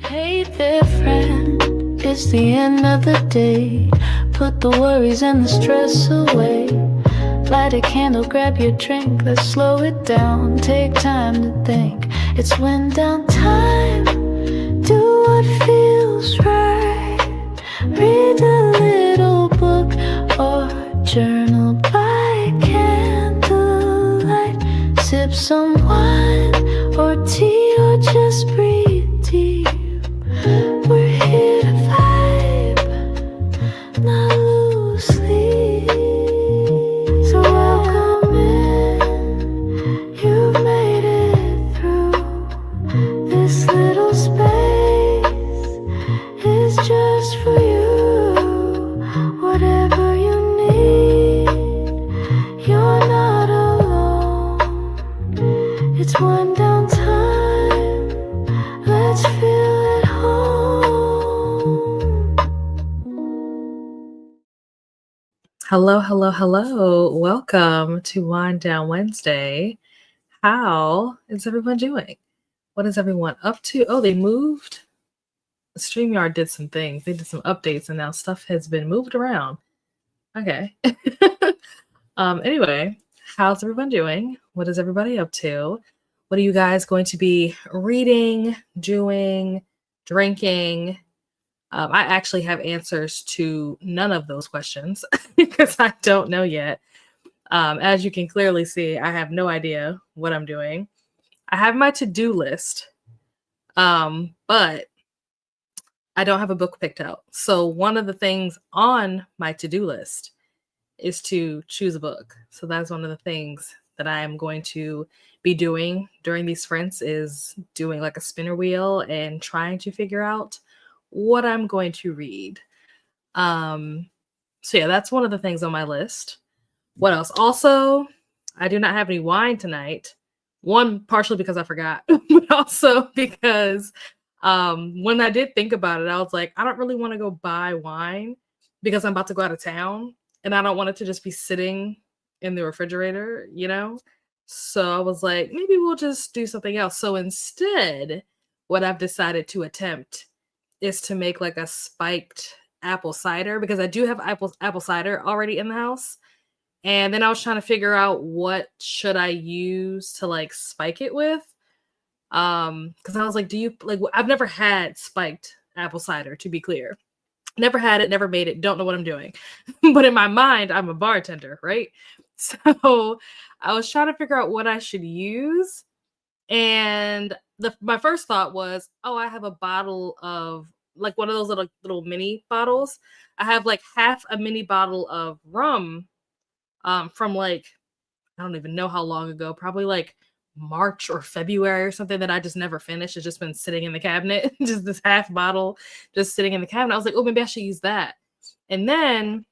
Hey there, friend, it's the end of the day. Put the worries and the stress away. Light a candle, grab your drink, let's slow it down. Take time to think, it's wind down time. Do what feels right. Read a little book or journal by candlelight. Sip some wine or tea or just breathe deep. We're here to vibe, not lose sleep. So welcome in, you've made it through. This little space is just for you. Whatever you need, you're not alone. It's one down time, let's feel at home. Hello, hello, hello. Welcome to Wind Down Wednesday. How is everyone doing? What is everyone up to? Oh, they moved. StreamYard did some things. They did some updates and now stuff has been moved around. Okay. Anyway, how's everyone doing? What is everybody up to? What are you guys going to be reading, doing, drinking? I actually have answers to none of those questions because I don't know yet. As you can clearly see, I have no idea what I'm doing. I have my to-do list, but I don't have a book picked out. So one of the things on my to-do list is to choose a book. So that's one of the things that I am going to be doing during these sprints is doing like a spinner wheel and trying to figure out what I'm going to read. So yeah, that's one of the things on my list. What else? Also, I do not have any wine tonight. One, partially because I forgot, but also because when I did think about it, I was like, I don't really want to go buy wine because I'm about to go out of town and I don't want it to just be sitting in the refrigerator, you know? So I was like, maybe we'll just do something else. So instead, what I've decided to attempt is to make like a spiked apple cider because I do have apple cider already in the house. And then I was trying to figure out what should I use to like spike it with. Because I was like, do you like I've never had spiked apple cider, to be clear. Never had it, never made it, don't know what I'm doing. But in my mind, I'm a bartender, right? So I was trying to figure out what I should use. And my first thought was, oh, I have a bottle of like one of those little mini bottles. I have like half a mini bottle of rum from like I don't even know how long ago, probably like March or February or something that I just never finished. It's just been sitting in the cabinet, just this half bottle just sitting in the cabinet. I was like, oh, maybe I should use that. And then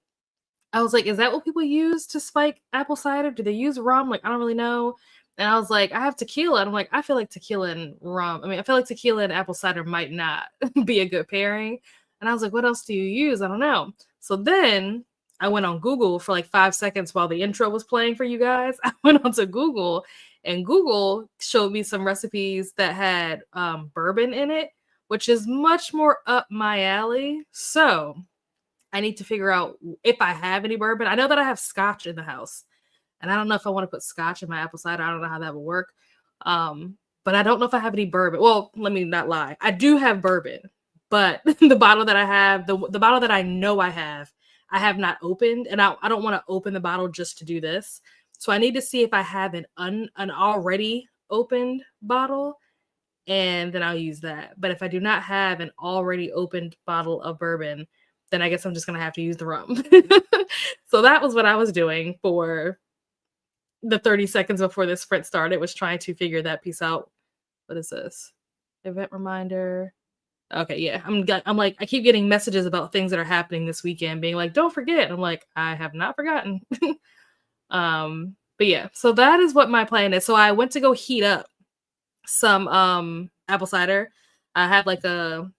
I was like, is that what people use to spike apple cider? Do they use rum? Like, I don't really know. And I was like, I have tequila. And I'm like, I feel like tequila and rum. I mean, I feel like tequila and apple cider might not be a good pairing. And I was like, what else do you use? I don't know. So then I went on Google for like 5 seconds while the intro was playing for you guys. I went onto Google and Google showed me some recipes that had bourbon in it, which is much more up my alley. So I need to figure out if I have any bourbon. I know that I have scotch in the house, and I don't know if I want to put scotch in my apple cider. I don't know how that would work. But I don't know if I have any bourbon. Well, let me not lie. I do have bourbon, but the bottle that I have, the bottle that I know I have not opened, and I don't want to open the bottle just to do this. So I need to see if I have an already opened bottle, and then I'll use that. But if I do not have an already opened bottle of bourbon, then I guess I'm just going to have to use the rum. So that was what I was doing for the 30 seconds before this sprint started, was trying to figure that piece out. What is this? Event reminder. Okay, yeah. I'm like, I keep getting messages about things that are happening this weekend, being like, don't forget. I'm like, I have not forgotten. But yeah, so that is what my plan is. So I went to go heat up some apple cider. I have like a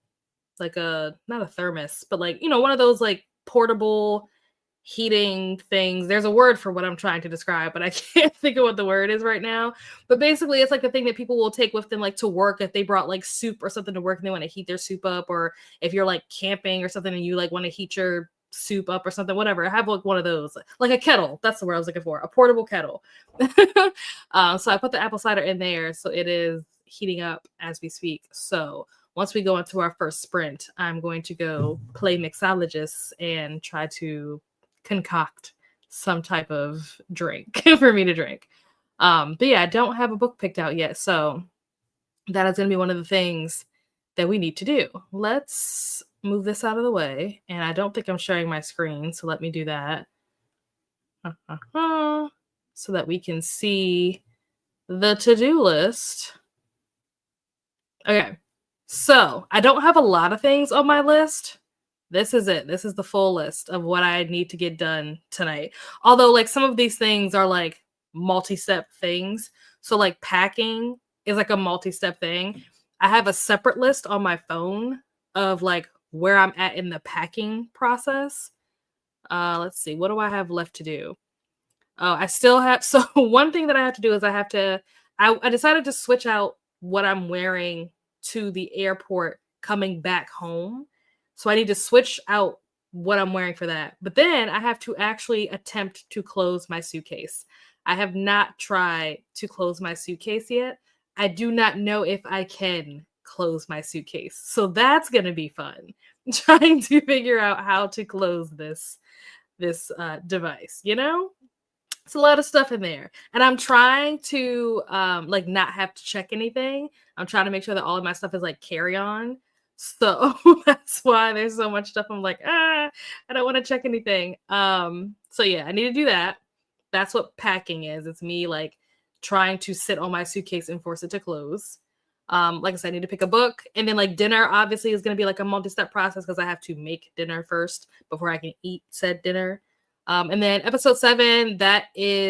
not a thermos, but like, you know, one of those like portable heating things. There's a word for what I'm trying to describe, but I can't think of what the word is right now. But basically, it's like the thing that people will take with them, like to work, if they brought like soup or something to work and they want to heat their soup up, or if you're like camping or something and you like want to heat your soup up or something, whatever. I have like one of those, like a kettle. That's the word I was looking for, a portable kettle. So I put the apple cider in there, so it is heating up as we speak. So once we go into our first sprint, I'm going to go play mixologist and try to concoct some type of drink for me to drink. But yeah, I don't have a book picked out yet, so that is going to be one of the things that we need to do. Let's move this out of the way, and I don't think I'm sharing my screen, so let me do that so that we can see the to-do list. Okay, so I don't have a lot of things on my list. This is it. This is the full list of what I need to get done tonight. Although, like, some of these things are like multi-step things. So like packing is like a multi-step thing. I have a separate list on my phone of like where I'm at in the packing process. Let's see. What do I have left to do? Oh, I still have. So one thing that I have to do is I decided to switch out what I'm wearing to the airport coming back home. So I need to switch out what I'm wearing for that. But then I have to actually attempt to close my suitcase. I have not tried to close my suitcase yet. I do not know if I can close my suitcase. So that's going to be fun. Trying to figure out how to close this device, you know? It's a lot of stuff in there. And I'm trying to like not have to check anything. I'm trying to make sure that all of my stuff is like carry-on. So that's why there's so much stuff. I'm like, I don't want to check anything. So yeah, I need to do that. That's what packing is. It's me like trying to sit on my suitcase and force it to close. Like I said, I need to pick a book. And then like dinner obviously is going to be like a multi-step process because I have to make dinner first before I can eat said dinner. And then episode 7,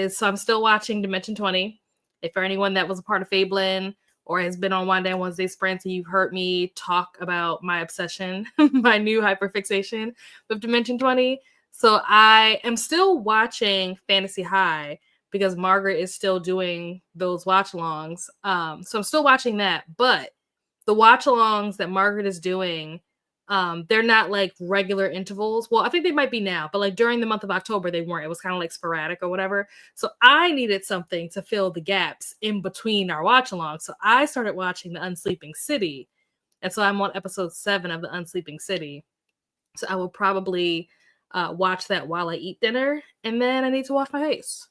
so I'm still watching Dimension 20. If for anyone that was a part of Fablin or has been on One Day Wednesday Sprints, and you've heard me talk about my obsession, my new hyperfixation with Dimension 20. So I am still watching Fantasy High because Margaret is still doing those watch-alongs. So I'm still watching that, but the watch-alongs that Margaret is doing, they're not like regular intervals. Well, I think they might be now, but like during the month of October, they weren't. It was kind of like sporadic or whatever. So I needed something to fill the gaps in between our watch-alongs. So I started watching The Unsleeping City. And so I'm on episode 7 of The Unsleeping City. So I will probably watch that while I eat dinner. And then I need to wash my face.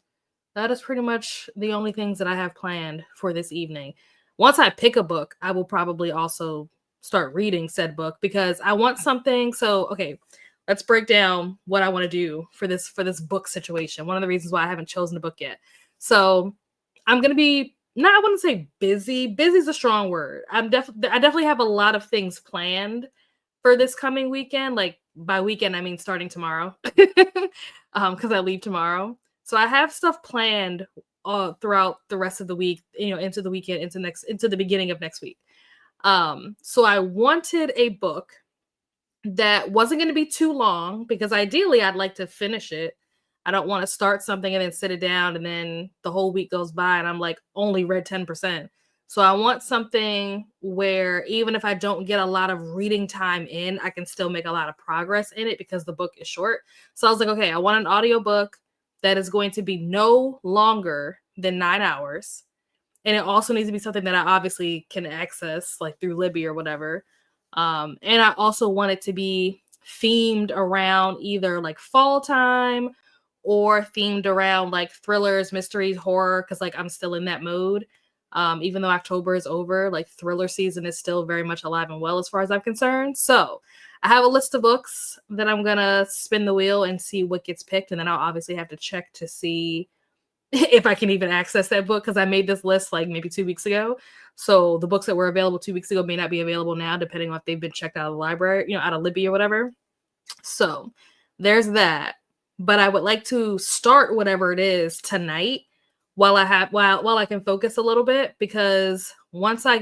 That is pretty much the only things that I have planned for this evening. Once I pick a book, I will probably also start reading said book because I want something. So, okay, let's break down what I want to do for this book situation. One of the reasons why I haven't chosen a book yet. So I'm going to be, I wouldn't say busy. Busy is a strong word. I definitely have a lot of things planned for this coming weekend. Like by weekend, I mean starting tomorrow because I leave tomorrow. So I have stuff planned throughout the rest of the week, into the weekend, into the beginning of next week. So I wanted a book that wasn't going to be too long because ideally I'd like to finish it. I don't want to start something and then sit it down and then the whole week goes by and I'm like only read 10%. So I want something where even if I don't get a lot of reading time in, I can still make a lot of progress in it because the book is short. So I was like, okay, I want an audiobook that is going to be no longer than 9 hours. And it also needs to be something that I obviously can access like through Libby or whatever. And I also want it to be themed around either like fall time or themed around like thrillers, mysteries, horror. Cause like I'm still in that mode. Even though October is over, like thriller season is still very much alive and well as far as I'm concerned. So I have a list of books that I'm going to spin the wheel and see what gets picked. And then I'll obviously have to check to see if I can even access that book because I made this list like maybe 2 weeks ago. So the books that were available 2 weeks ago may not be available now, depending on if they've been checked out of the library, out of Libby or whatever. So there's that. But I would like to start whatever it is tonight while I can focus a little bit, because once I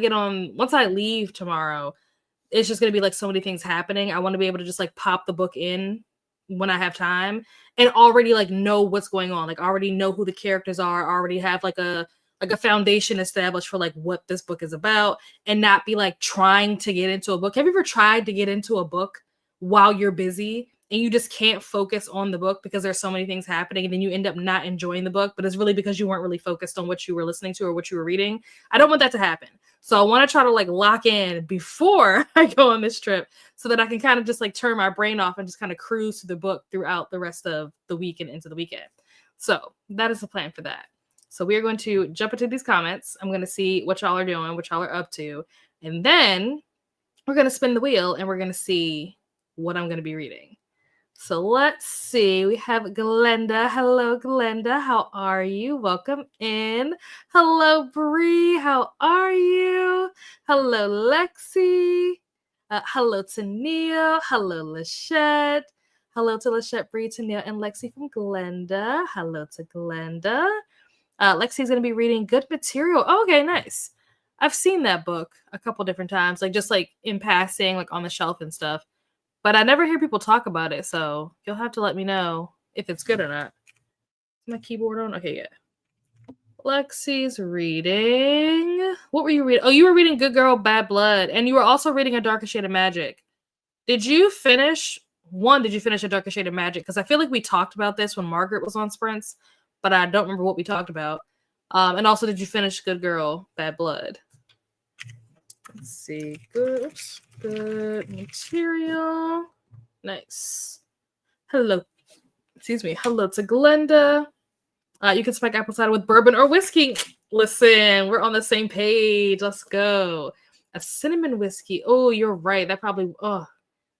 leave tomorrow, it's just going to be like so many things happening. I want to be able to just like pop the book in when I have time and already like know what's going on, like already know who the characters are, already have like a foundation established for like what this book is about, and not be like trying to get into a book. Have you ever tried to get into a book while you're busy and you just can't focus on the book because there's so many things happening, and then you end up not enjoying the book, but it's really because you weren't really focused on what you were listening to or what you were reading? I don't want that to happen. So I want to try to like lock in before I go on this trip so that I can kind of just like turn my brain off and just kind of cruise through the book throughout the rest of the week and into the weekend. So that is the plan for that. So we are going to jump into these comments. I'm going to see what y'all are doing, what y'all are up to. And then we're going to spin the wheel and we're going to see what I'm going to be reading. So let's see. We have Glenda. Hello, Glenda. How are you? Welcome in. Hello, Bree. How are you? Hello, Lexi. Hello to Neil. Hello, Lachette. Hello to Lachette, Bree, to Neil, and Lexi from Glenda. Hello to Glenda. Lexi's going to be reading Good Material. Oh, okay, nice. I've seen that book a couple different times, like just like in passing, like on the shelf and stuff. But I never hear people talk about it, so you'll have to let me know if it's good or not. Is my keyboard on? Okay, yeah. Lexi's reading. What were you reading? Oh, you were reading Good Girl, Bad Blood, and you were also reading A Darker Shade of Magic. Did you finish A Darker Shade of Magic? Because I feel like we talked about this when Margaret was on Sprints, but I don't remember what we talked about. And also, did you finish Good Girl, Bad Blood? Let's see. Good Material. Nice. Hello. Excuse me. Hello to Glenda. You can spike apple cider with bourbon or whiskey. Listen, we're on the same page. Let's go. A cinnamon whiskey. Oh, you're right. That probably,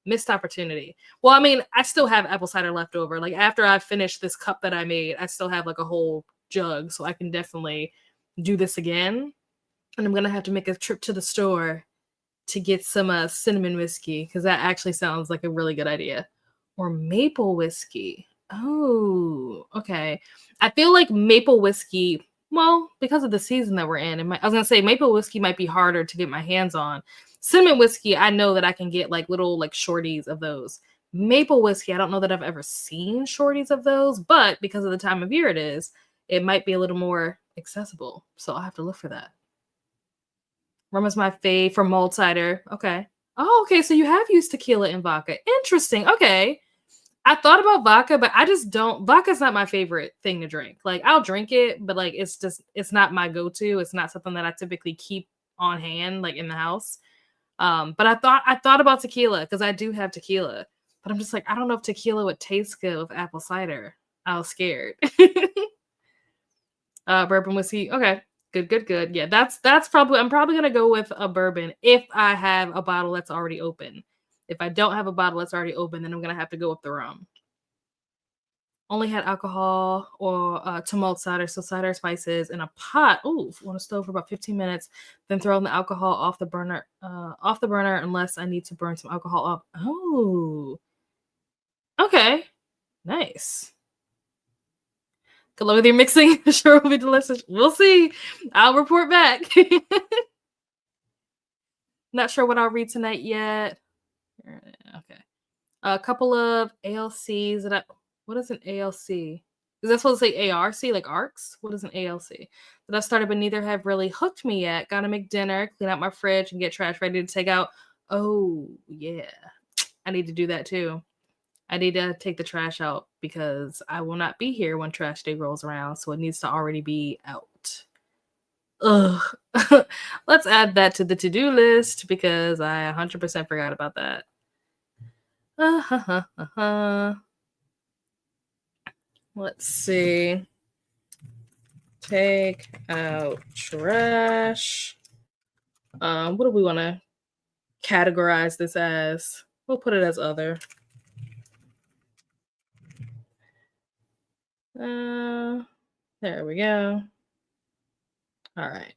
missed opportunity. Well, I mean, I still have apple cider left over. Like after I finish this cup that I made, I still have like a whole jug. So I can definitely do this again. And I'm going to have to make a trip to the store to get some cinnamon whiskey, because that actually sounds like a really good idea. Or maple whiskey. Oh, okay. I feel like maple whiskey, well, because of the season that we're in, I was going to say maple whiskey might be harder to get my hands on. Cinnamon whiskey, I know that I can get like little like shorties of those. Maple whiskey, I don't know that I've ever seen shorties of those, but because of the time of year it is, it might be a little more accessible. So I'll have to look for that. Rum is my fave for mulled cider. Okay. Oh, okay. So you have used tequila and vodka. Interesting. Okay. I thought about vodka, but I just don't. Vodka's not my favorite thing to drink. Like I'll drink it, but like it's not my go-to. It's not something that I typically keep on hand, like in the house. But I thought about tequila because I do have tequila, but I'm just like, I don't know if tequila would taste good with apple cider. I was scared. Bourbon whiskey. Okay. Good. Yeah, that's probably, I'm probably gonna go with a bourbon if I have a bottle that's already open. If I don't have a bottle that's already open, then I'm gonna have to go with the rum. Only had alcohol or to mulled cider, so cider spices in a pot. Ooh, on a stove for about 15 minutes. Then throw the alcohol off the burner unless I need to burn some alcohol off. Oh, okay, nice. Good luck with your mixing. Sure will be delicious. We'll see. I'll report back. Not sure what I'll read tonight yet. Okay. A couple of ALCs what is an ALC? Is that supposed to say ARC, like ARCs? What is an ALC? That I've started, but neither have really hooked me yet. Gotta make dinner, clean out my fridge, and get trash ready to take out. Oh, yeah. I need to do that too. I need to take the trash out because I will not be here when trash day rolls around, so it needs to already be out. Ugh. Let's add that to the to-do list because I 100% forgot about that. Let's see. Take out trash. What do we want to categorize this as? We'll put it as other. There we go. All right.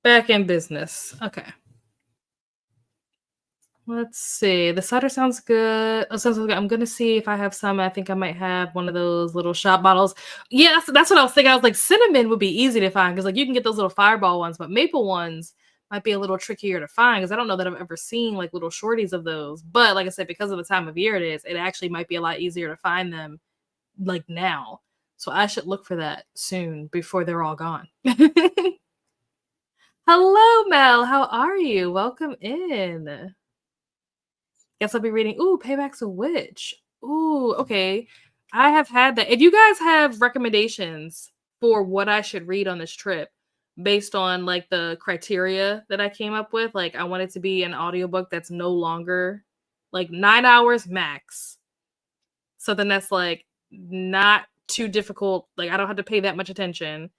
Back in business. Okay. Let's see. The cider sounds good. Oh, sounds good. I'm gonna see if I have some. I think I might have one of those little shot bottles. Yeah, that's what I was thinking. I was like, cinnamon would be easy to find because like you can get those little fireball ones, but maple ones might be a little trickier to find because I don't know that I've ever seen like little shorties of those. But like I said, because of the time of year it is, it actually might be a lot easier to find them like now. So I should look for that soon before they're all gone. Hello, Mel. How are you? Welcome in. Guess I'll be reading. Ooh, Payback's a Witch. Ooh, okay. I have had that. If you guys have recommendations for what I should read on this trip based on like the criteria that I came up with, like I want it to be an audiobook that's no longer like 9 hours max. Something that's like not too difficult. Like I don't have to pay that much attention.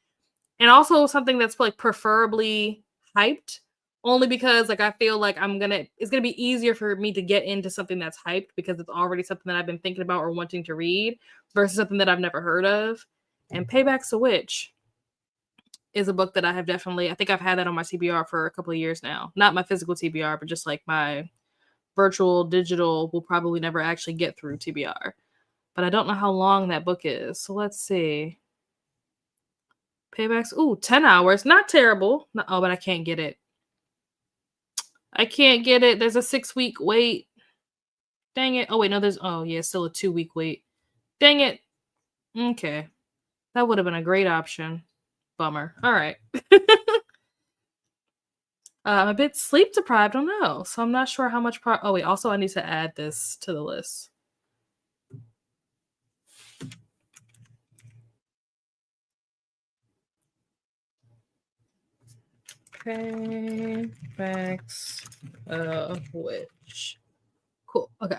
And also something that's like preferably hyped only because like I feel like it's gonna be easier for me to get into something that's hyped because it's already something that I've been thinking about or wanting to read versus something that I've never heard of. And Payback's a Witch is a book that I think I've had that on my TBR for a couple of years now. Not my physical TBR, but just like my virtual digital will probably never actually get through TBR. But I don't know how long that book is. So let's see. Paybacks. Ooh, 10 hours. Not terrible. No, oh, but I can't get it. I can't get it. There's a 6-week wait. Dang it. Oh, wait, no, still a 2-week wait. Dang it. Okay. That would have been a great option. Bummer. All right. I'm a bit sleep deprived. I don't know. So I'm not sure how much. Oh, wait. Also, I need to add this to the list. Paybacks Witch. Cool. Okay.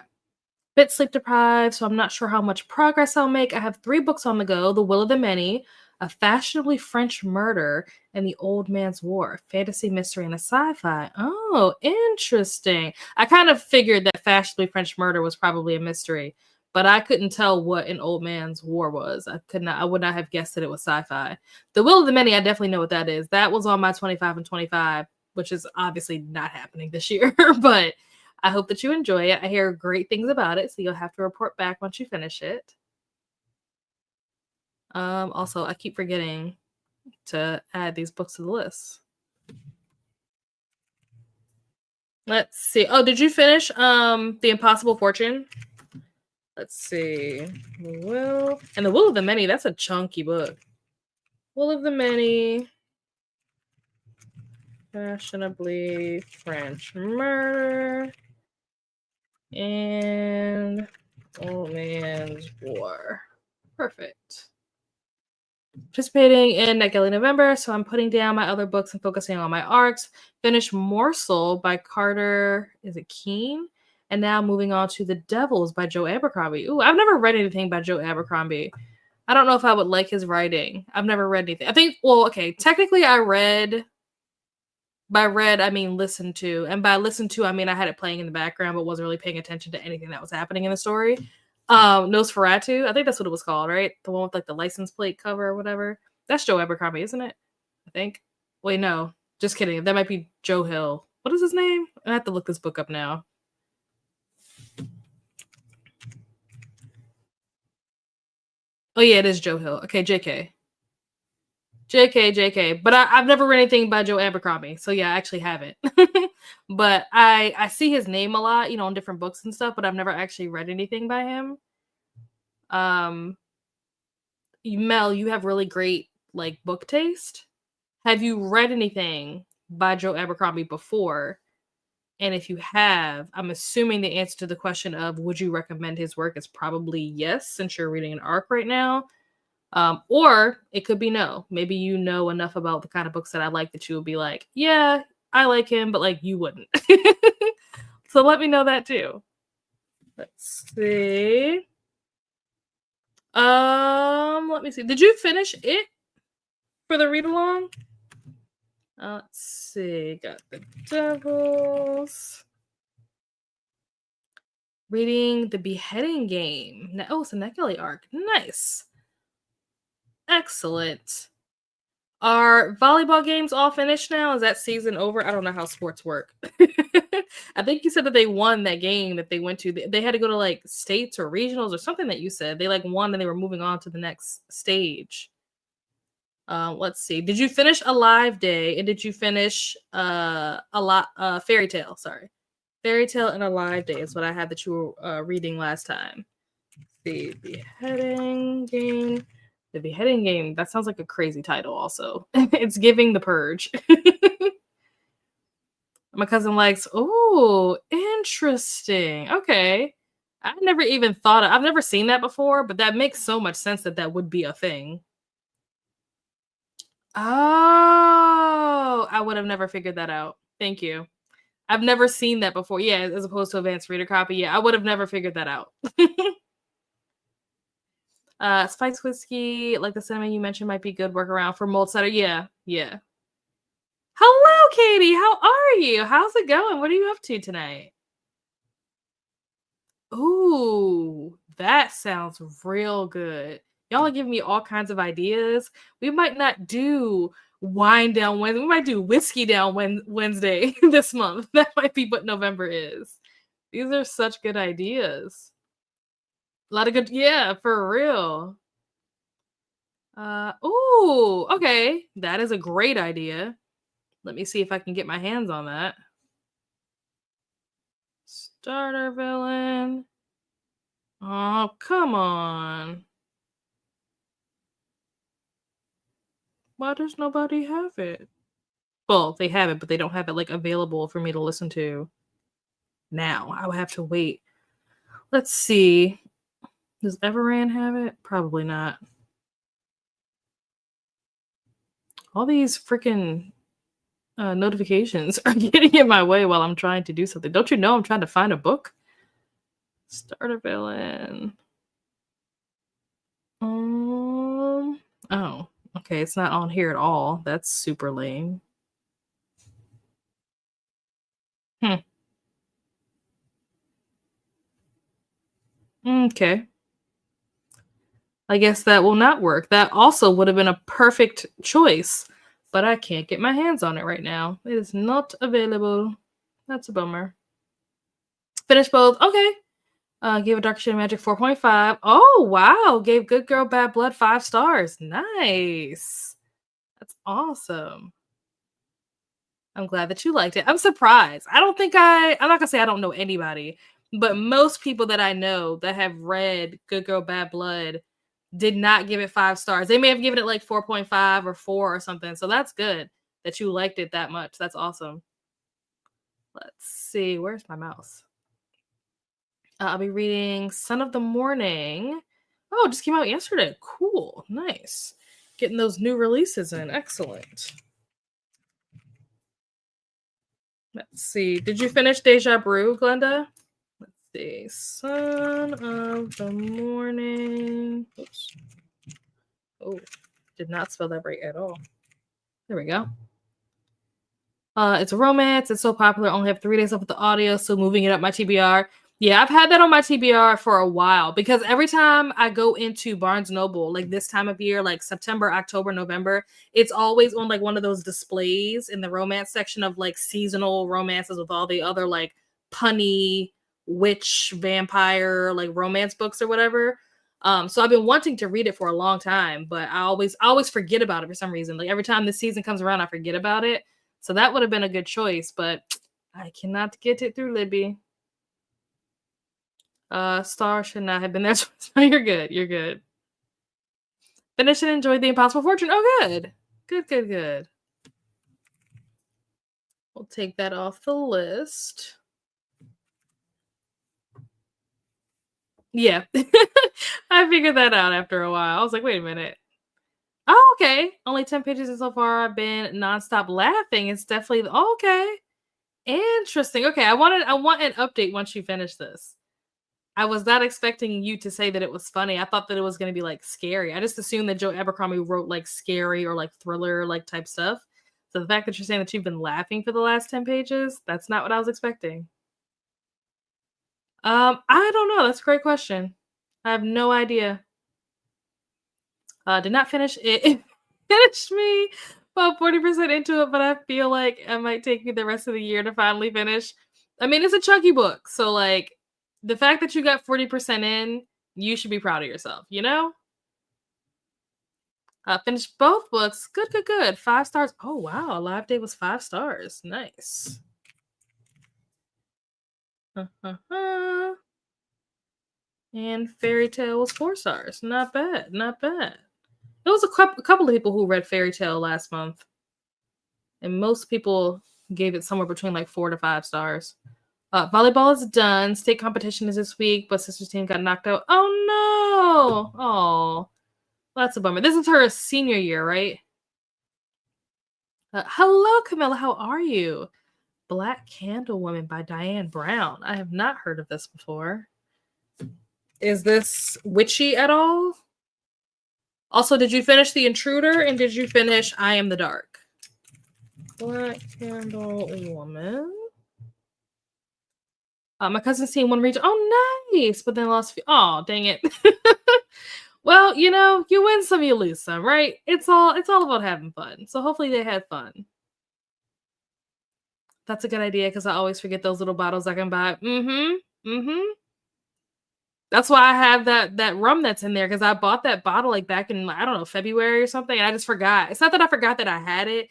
Bit sleep deprived, so I'm not sure how much progress I'll make. I have 3 books on the go: The Will of the Many, A Fashionably French Murder, and The Old Man's War, fantasy, mystery, and a sci-fi. Oh, interesting. I kind of figured that Fashionably French Murder was probably a mystery, but I couldn't tell what An Old Man's War was. I would not have guessed that it was sci-fi. The Will of the Many, I definitely know what that is. That was on my 25 and 25, which is obviously not happening this year, but I hope that you enjoy it. I hear great things about it, so you'll have to report back once you finish it. Also, I keep forgetting to add these books to the list. Let's see. Oh, did you finish The Impossible Fortune? Let's see. The Will of the Many, that's a chunky book. Will of the Many. Fashionably French Murder. And Old Man's War. Perfect. Participating in Neckgilly November, so I'm putting down my other books and focusing on my arcs. Finished Morsel by Carter, is it Keene? And now moving on to The Devils by Joe Abercrombie. Ooh, I've never read anything by Joe Abercrombie. I don't know if I would like his writing. I've never read anything. Technically I read. By read, I mean listened to. And by listened to, I mean I had it playing in the background, but wasn't really paying attention to anything that was happening in the story. Nosferatu, I think that's what it was called, right? The one with like the license plate cover or whatever. That's Joe Abercrombie, isn't it? I think. Wait, no. Just kidding. That might be Joe Hill. What is his name? I have to look this book up now. Oh yeah, it is Joe Hill. Okay, JK. But I've never read anything by Joe Abercrombie, so yeah, I actually haven't. But I see his name a lot, on different books and stuff, but I've never actually read anything by him. Mel, you have really great like book taste. Have you read anything by Joe Abercrombie before? And if you have, I'm assuming the answer to the question of would you recommend his work is probably yes, since you're reading an arc right now. Or it could be no. Maybe you know enough about the kind of books that I like that you would be like, yeah, I like him, but like you wouldn't. So let me know that too. Let's see. Let me see. Did you finish it for the read along? Let's see. Got The Devils. Reading The Beheading Game. Oh, it's a Neckgilly arc. Nice. Excellent. Are volleyball games all finished now? Is that season over? I don't know how sports work. I think you said that they won that game that they went to. They had to go to like states or regionals or something that you said. They like won and they were moving on to the next stage. Let's see. Did you finish A Live Day? And did you finish Fairy Tale? Sorry. Fairy Tale and A Live Day is what I had that you were reading last time. The beheading game. The beheading game. That sounds like a crazy title also. It's giving The Purge. My cousin likes, oh, interesting. Okay. I've never seen that before, but that makes so much sense that that would be a thing. Oh, I would have never figured that out. Thank you. I've never seen that before. Yeah, as opposed to advanced reader copy. Yeah, I would have never figured that out. Spice whiskey, like the cinnamon you mentioned, might be good workaround for mold cider. Yeah, yeah. Hello, Katie. How are you? How's it going? What are you up to tonight? Ooh, that sounds real good. Y'all are giving me all kinds of ideas. We might not do wine down Wednesday. We might do whiskey down Wednesday this month. That might be what November is. These are such good ideas. A lot of good, yeah, for real. Ooh, okay. That is a great idea. Let me see if I can get my hands on that. Starter villain. Oh, come on. Why does nobody have it? Well, they have it, but they don't have it like available for me to listen to now. I would have to wait. Let's see. Does Everand have it? Probably not. All these freaking notifications are getting in my way while I'm trying to do something. Don't you know I'm trying to find a book? Start a villain. Oh, okay. It's not on here at all. That's super lame. Okay. I guess that will not work. That also would have been a perfect choice, but I can't get my hands on it right now. It is not available. That's a bummer. Finish both. Okay. Gave a Dark Shade of Magic 4.5. Oh, wow. Gave Good Girl Bad Blood 5 stars. Nice. That's awesome. I'm glad that you liked it. I'm surprised. I'm not going to say I don't know anybody, but most people that I know that have read Good Girl Bad Blood did not give it 5 stars. They may have given it like 4.5 or 4 or something. So that's good that you liked it that much. That's awesome. Let's see. Where's my mouse? I'll be reading Son of the Morning. Oh, it just came out yesterday. Cool. Nice. Getting those new releases in. Excellent. Let's see. Did you finish Deja Brew, Glenda? Let's see. Son of the Morning. Oops. Oh, did not spell that right at all. There we go. It's a romance. It's so popular. Only have 3 days left with the audio, so moving it up my TBR. Yeah, I've had that on my TBR for a while because every time I go into Barnes Noble, like this time of year, like September, October, November, it's always on like one of those displays in the romance section of like seasonal romances with all the other like punny witch vampire like romance books or whatever. So I've been wanting to read it for a long time, but I always forget about it for some reason. Like every time the season comes around, I forget about it. So that would have been a good choice, but I cannot get it through Libby. Star should not have been there. So you're good. You're good. Finish and enjoy The Impossible Fortune. Oh, good. Good. We'll take that off the list. Yeah. I figured that out after a while. I was like, wait a minute. Oh, okay. Only 10 pages in so far. I've been nonstop laughing. It's definitely okay. Interesting. Okay, I want an update once you finish this. I was not expecting you to say that it was funny. I thought that it was going to be like scary. I just assumed that Joe Abercrombie wrote like scary or like thriller like type stuff. So the fact that you're saying that you've been laughing for the last 10 pages, that's not what I was expecting. I don't know. That's a great question. I have no idea. Did not finish it. It finished me about 40% into it, but I feel like it might take me the rest of the year to finally finish. I mean, it's a chunky book. So like the fact that you got 40% in, you should be proud of yourself, you know? Finished both books. Good, good, good. 5 stars. Oh, wow. Live Day was 5 stars. Nice. And Fairy Tale was 4 stars. Not bad. Not bad. There was a couple of people who read Fairy Tale last month. And most people gave it somewhere between like 4 to 5 stars. Volleyball is done. State competition is this week, but sister's team got knocked out. Oh, no. Oh, that's a bummer. This is her senior year, right? Hello, Camilla. How are you? Black Candle Woman by Diane Brown. I have not heard of this before. Is this witchy at all? Also, did you finish The Intruder and did you finish I Am the Dark? Black Candle Woman. My cousin's seen one read. Oh, nice. But then lost. Oh, dang it. Well, you know, you win some, you lose some, right? It's all about having fun. So hopefully they had fun. That's a good idea because I always forget those little bottles I can buy. That's why I have that rum that's in there because I bought that bottle like back in, I don't know, February or something. And I just forgot. It's not that I forgot that I had it,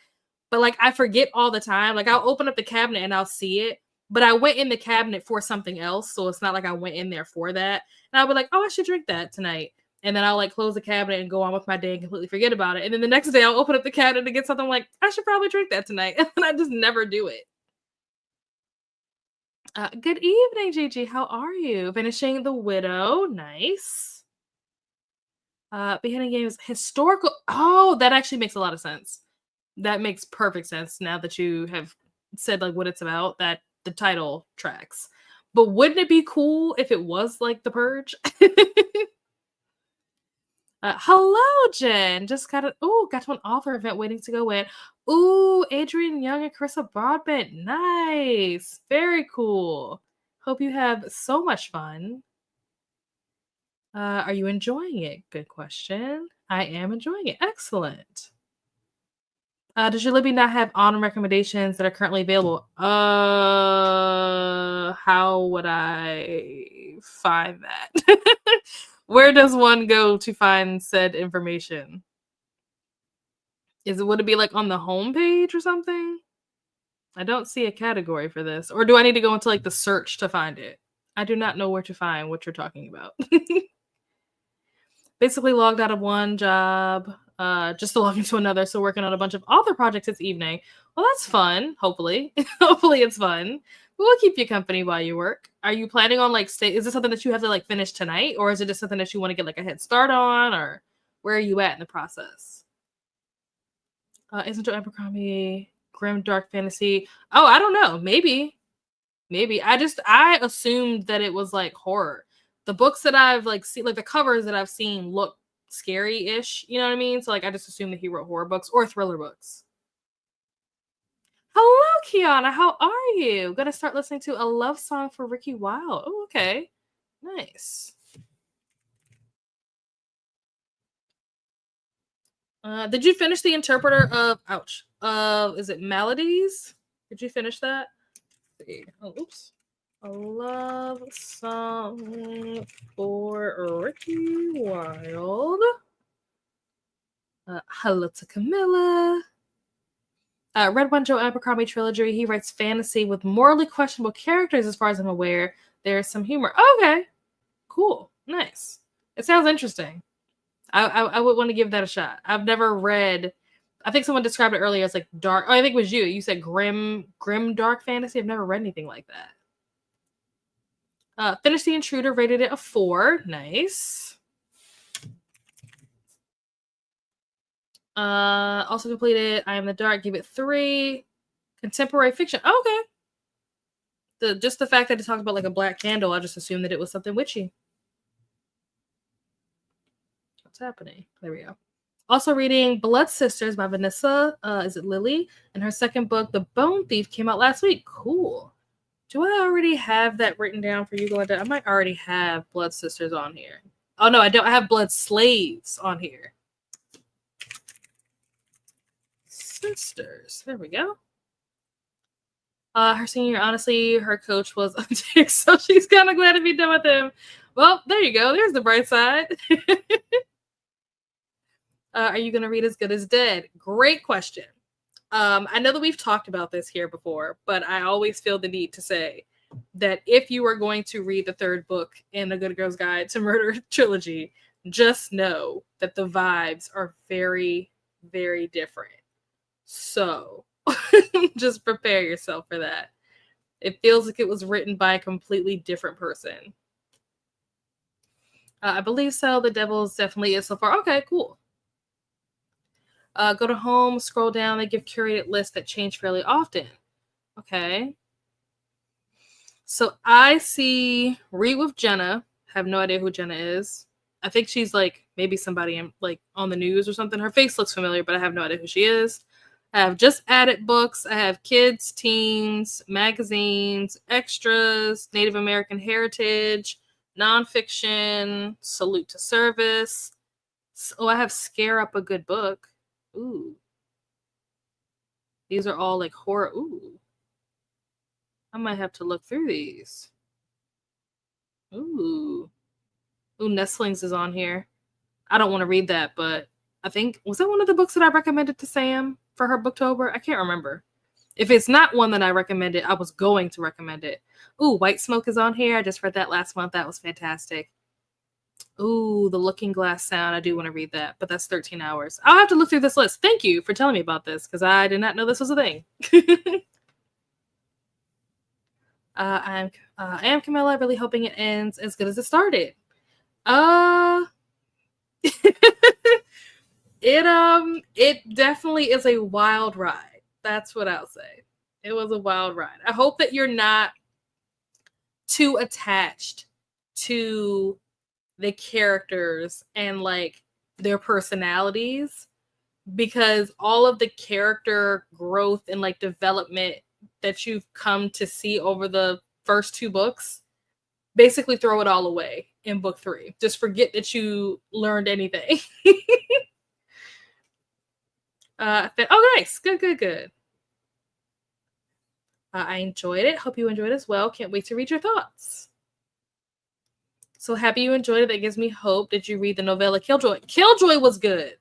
but like I forget all the time. Like I'll open up the cabinet and I'll see it, but I went in the cabinet for something else. So it's not like I went in there for that. And I'll be like, oh, I should drink that tonight. And then I'll like close the cabinet and go on with my day and completely forget about it. And then the next day I'll open up the cabinet and get something like, I should probably drink that tonight. And I just never do it. Good evening, Gigi. How are you? Finishing The Widow. Nice. Beginning games. Historical. Oh, that actually makes a lot of sense. That makes perfect sense now that you have said like what it's about, that the title tracks. But wouldn't it be cool if it was like The Purge? Hello, Jen. Just got to an author event waiting to go in. Ooh, Adrian Young and Carissa Broadbent. Nice. Very cool. Hope you have so much fun. Are you enjoying it? Good question. I am enjoying it. Excellent. Does your Libby not have on recommendations that are currently available? How would I find that? Where does one go to find said information? Would it be like on the homepage or something? I don't see a category for this. Or do I need to go into like the search to find it? I do not know where to find what you're talking about. Basically logged out of one job, just to log into another. So working on a bunch of author projects this evening. Well, that's fun. Hopefully. Hopefully it's fun. We'll keep you company while you work. Are you planning on like is this something that you have to like finish tonight, or is it just something that you want to get like a head start on, or where are you at in the process? Isn't Joe Abercrombie grim dark fantasy? Oh, I don't know. Maybe. I assumed that it was like horror. The books that I've like seen, like the covers that I've seen look scary-ish. You know what I mean? So like I just assumed that he wrote horror books or thriller books. Hello, Kiana. How are you? Gonna start listening to A Love Song for Ricky Wilde. Oh, okay. Nice. Did you finish The Interpreter of, is it Maladies? Did you finish that? Let's see. Oh, oops. A Love Song for Ricky Wilde. Hello to Camilla. Read one Joe Abercrombie trilogy. He writes fantasy with morally questionable characters, as far as I'm aware. There's some humor. Okay. Cool. Nice. It sounds interesting. I would want to give that a shot. I've never read. I think someone described it earlier as like dark. Oh, I think it was you. You said grim dark fantasy. I've never read anything like that. Finished The Intruder, rated it a 4. Nice. Also completed I Am the Dark, gave it 3. Contemporary fiction. Oh, okay. Just the fact that it talked about like a black candle, I just assumed that it was something witchy. What's happening? There we go. Also reading Blood Sisters by Vanessa, is it Lily? And her second book, The Bone Thief, came out last week. Cool. Do I already have that written down for you, Glenda? I might already have Blood Sisters on here. Oh, no, I don't. I have Blood Slaves on here. Sisters. There we go. Her senior, honestly, her coach was a dick, so she's kind of glad to be done with him. Well, there you go. There's the bright side. Are you going to read As Good as Dead? Great question. I know that we've talked about this here before, but I always feel the need to say that if you are going to read the third book in The Good Girl's Guide to Murder trilogy, just know that the vibes are very, very different. So just prepare yourself for that. It feels like it was written by a completely different person. I believe so. The Devil's definitely is so far. Okay, cool. Go to home, scroll down. They give curated lists that change fairly often. Okay. So I see Read with Jenna. Have no idea who Jenna is. I think she's like maybe somebody in, like on the news or something. Her face looks familiar, but I have no idea who she is. I have Just Added books. I have kids, teens, magazines, extras, Native American heritage, nonfiction, salute to service. Oh, I have Scare Up a Good Book. Ooh. These are all like horror. Ooh. I might have to look through these. Ooh. Ooh, Nestlings is on here. I don't want to read that, but I think, was that one of the books that I recommended to Sam for her Booktober? I can't remember. If it's not one that I recommended, I was going to recommend it. Ooh, White Smoke is on here. I just read that last month. That was fantastic. Ooh, The Looking Glass Sound. I do want to read that, but that's 13 hours. I'll have to look through this list. Thank you for telling me about this, because I did not know this was a thing. I am Camilla, really hoping it ends as good as it started. It definitely is a wild ride. That's what I'll say. It was a wild ride. I hope that you're not too attached to the characters and like their personalities, because all of the character growth and like development that you've come to see over the first two books, basically throw it all away in book 3. Just forget that you learned anything. Oh, nice. Good. I enjoyed it. Hope you enjoyed it as well. Can't wait to read your thoughts. So happy you enjoyed it. That gives me hope. Did you read the novella Killjoy? Killjoy was good.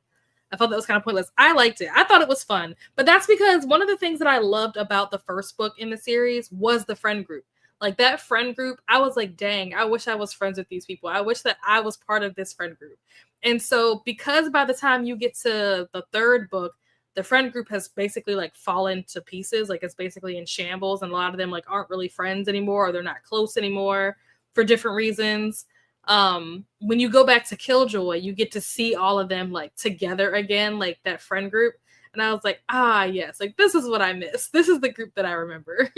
I thought that was kind of pointless. I liked it. I thought it was fun. But that's because one of the things that I loved about the first book in the series was the friend group. Like that friend group, I was like, dang, I wish I was friends with these people. I wish that I was part of this friend group. And so because by the time you get to the third book, the friend group has basically like fallen to pieces. Like it's basically in shambles, and a lot of them like aren't really friends anymore, or they're not close anymore for different reasons. When you go back to Killjoy, you get to see all of them like together again, like that friend group. And I was like, yes, like this is what I miss. This is the group that I remember.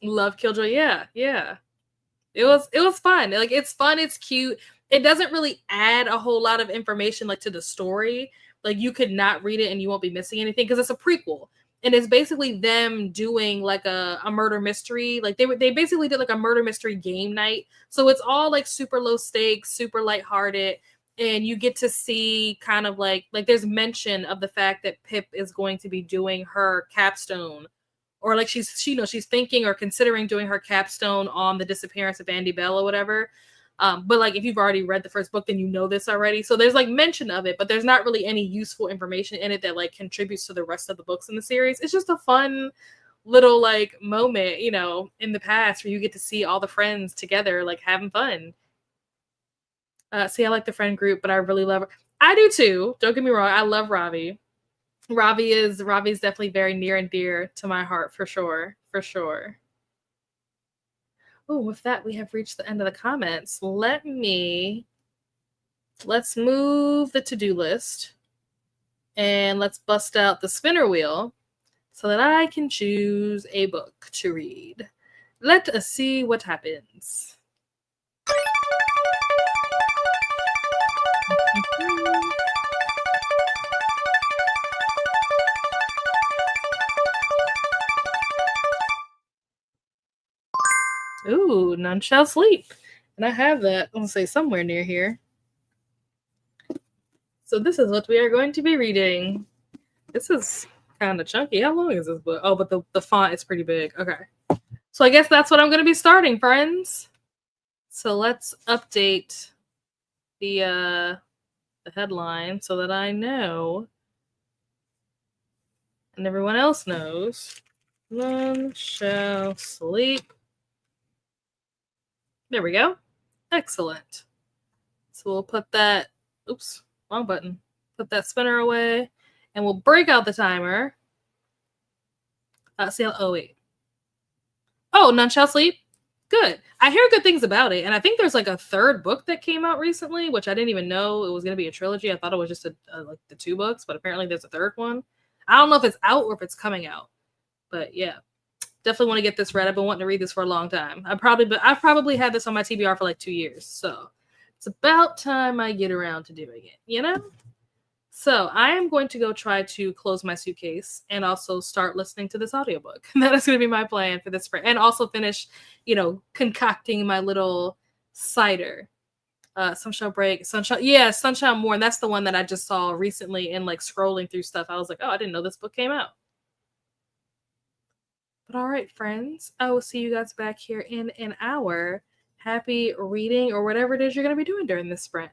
Love Killjoy. Yeah. It was fun. Like it's fun, it's cute. It doesn't really add a whole lot of information like to the story. Like you could not read it and you won't be missing anything because it's a prequel. And it's basically them doing like a murder mystery. Like they basically did like a murder mystery game night. So it's all like super low stakes, super lighthearted. And you get to see kind of like there's mention of the fact that Pip is going to be doing her capstone, or like she's thinking or considering doing her capstone on the disappearance of Andy Bell or whatever. But like if you've already read the first book, then you know this already. So there's like mention of it, but there's not really any useful information in it that like contributes to the rest of the books in the series. It's just a fun little like moment, you know, in the past where you get to see all the friends together, like having fun. See, I like the friend group, but I really love her. I do too. Don't get me wrong. I love Ravi. Ravi's definitely very near and dear to my heart for sure. Oh, with that, we have reached the end of the comments. Let's move the to-do list and let's bust out the spinner wheel so that I can choose a book to read. Let us see what happens. Ooh, None Shall Sleep. And I have that, I'll say, somewhere near here. So this is what we are going to be reading. This is kind of chunky. How long is this book? Oh, but the font is pretty big. Okay. So I guess that's what I'm going to be starting, friends. So let's update the the headline so that I know and everyone else knows. None shall sleep. There we go. Excellent. So we'll put that, oops, wrong button. Put that spinner away and we'll break out the timer. Oh, wait. Oh, None Shall Sleep? Good. I hear good things about it. And I think there's like a third book that came out recently, which I didn't even know it was going to be a trilogy. I thought it was just like the 2 books, but apparently there's a third one. I don't know if it's out or if it's coming out. But yeah, definitely want to get this read. I've been wanting to read this for a long time. I've probably had this on my TBR for like 2 years. So it's about time I get around to doing it, you know? So I am going to go try to close my suitcase and also start listening to this audiobook. That is going to be my plan for this spring. And also finish, concocting my little cider. Sunshine Break, Sunshine More. And that's the one that I just saw recently in like scrolling through stuff. I was like, oh, I didn't know this book came out. But all right, friends, I will see you guys back here in an hour. Happy reading or whatever it is you're going to be doing during this sprint.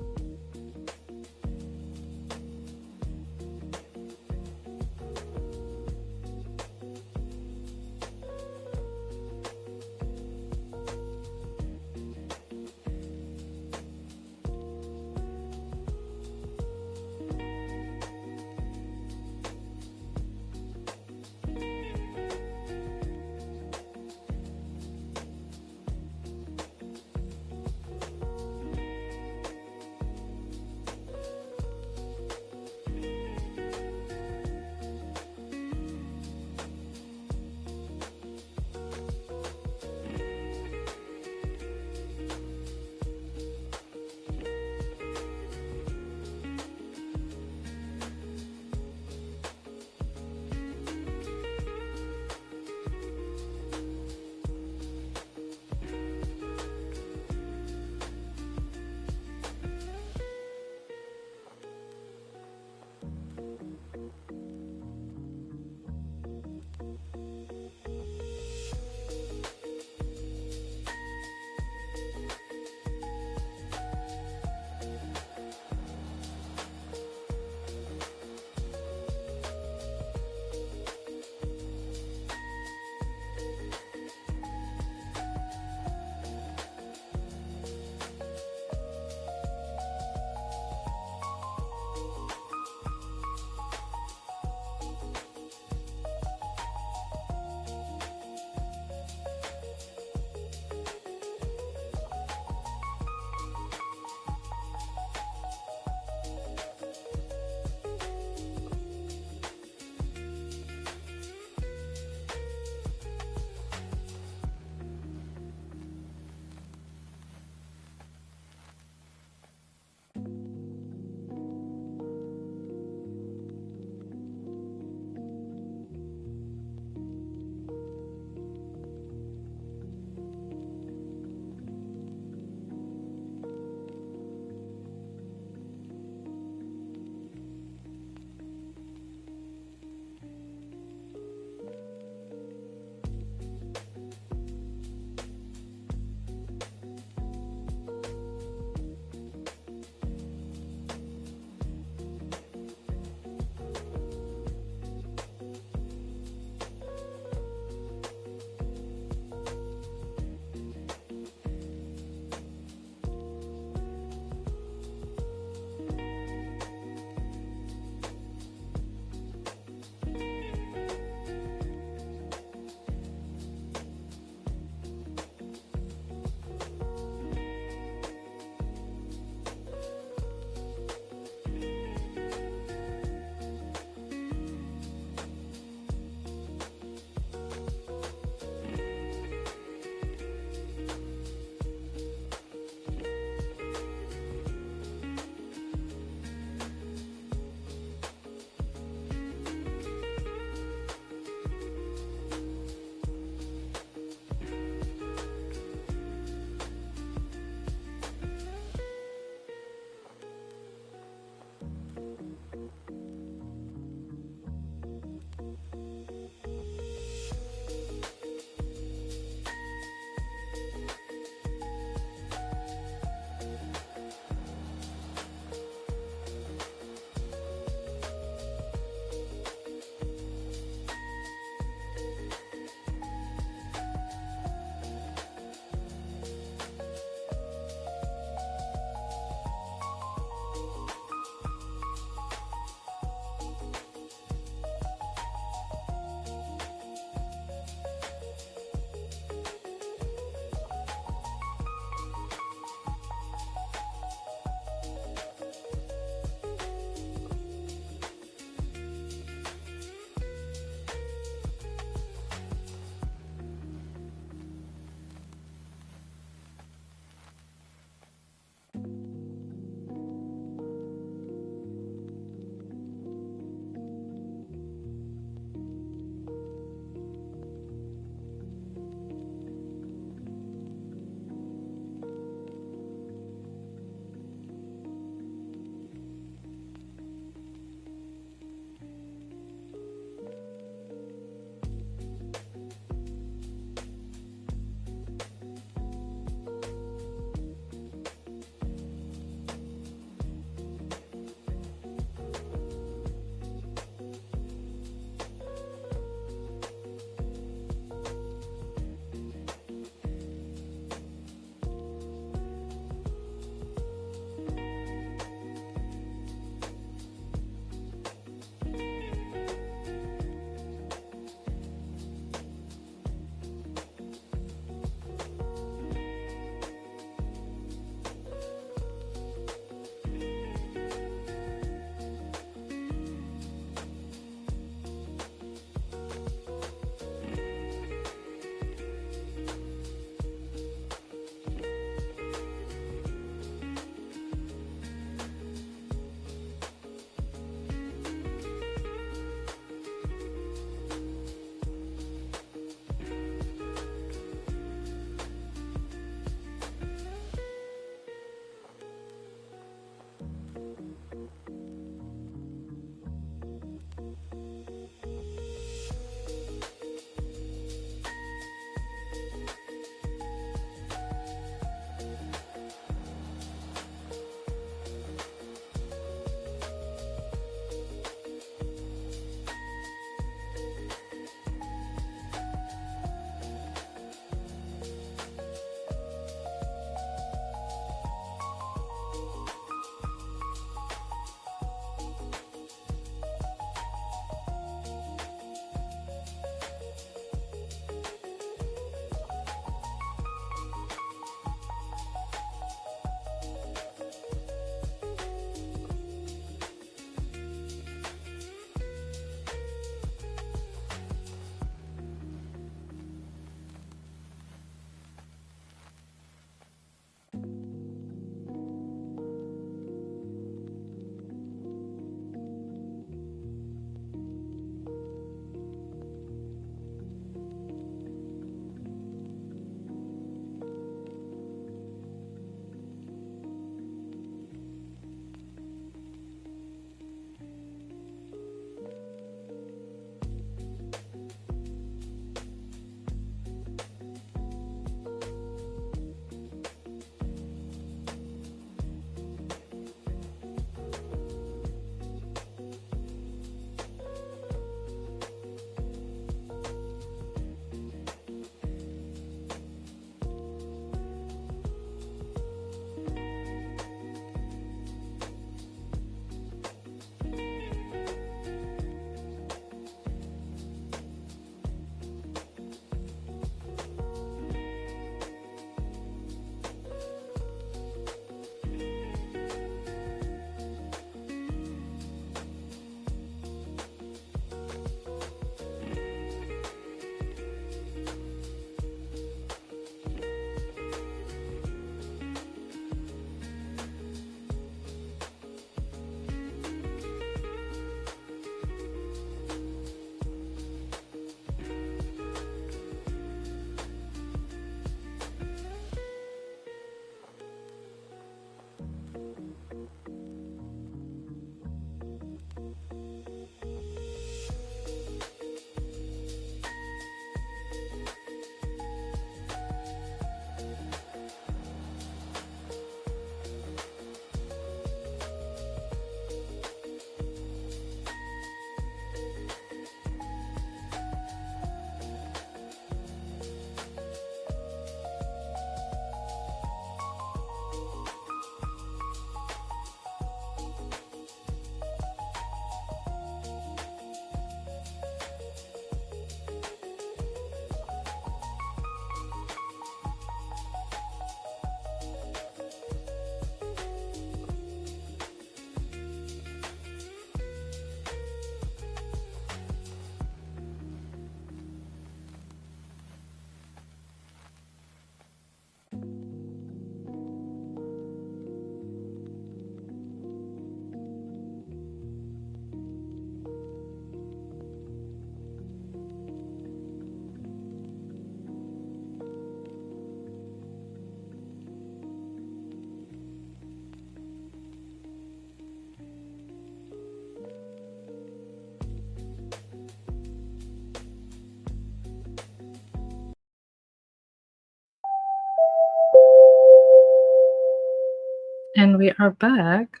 And we are back.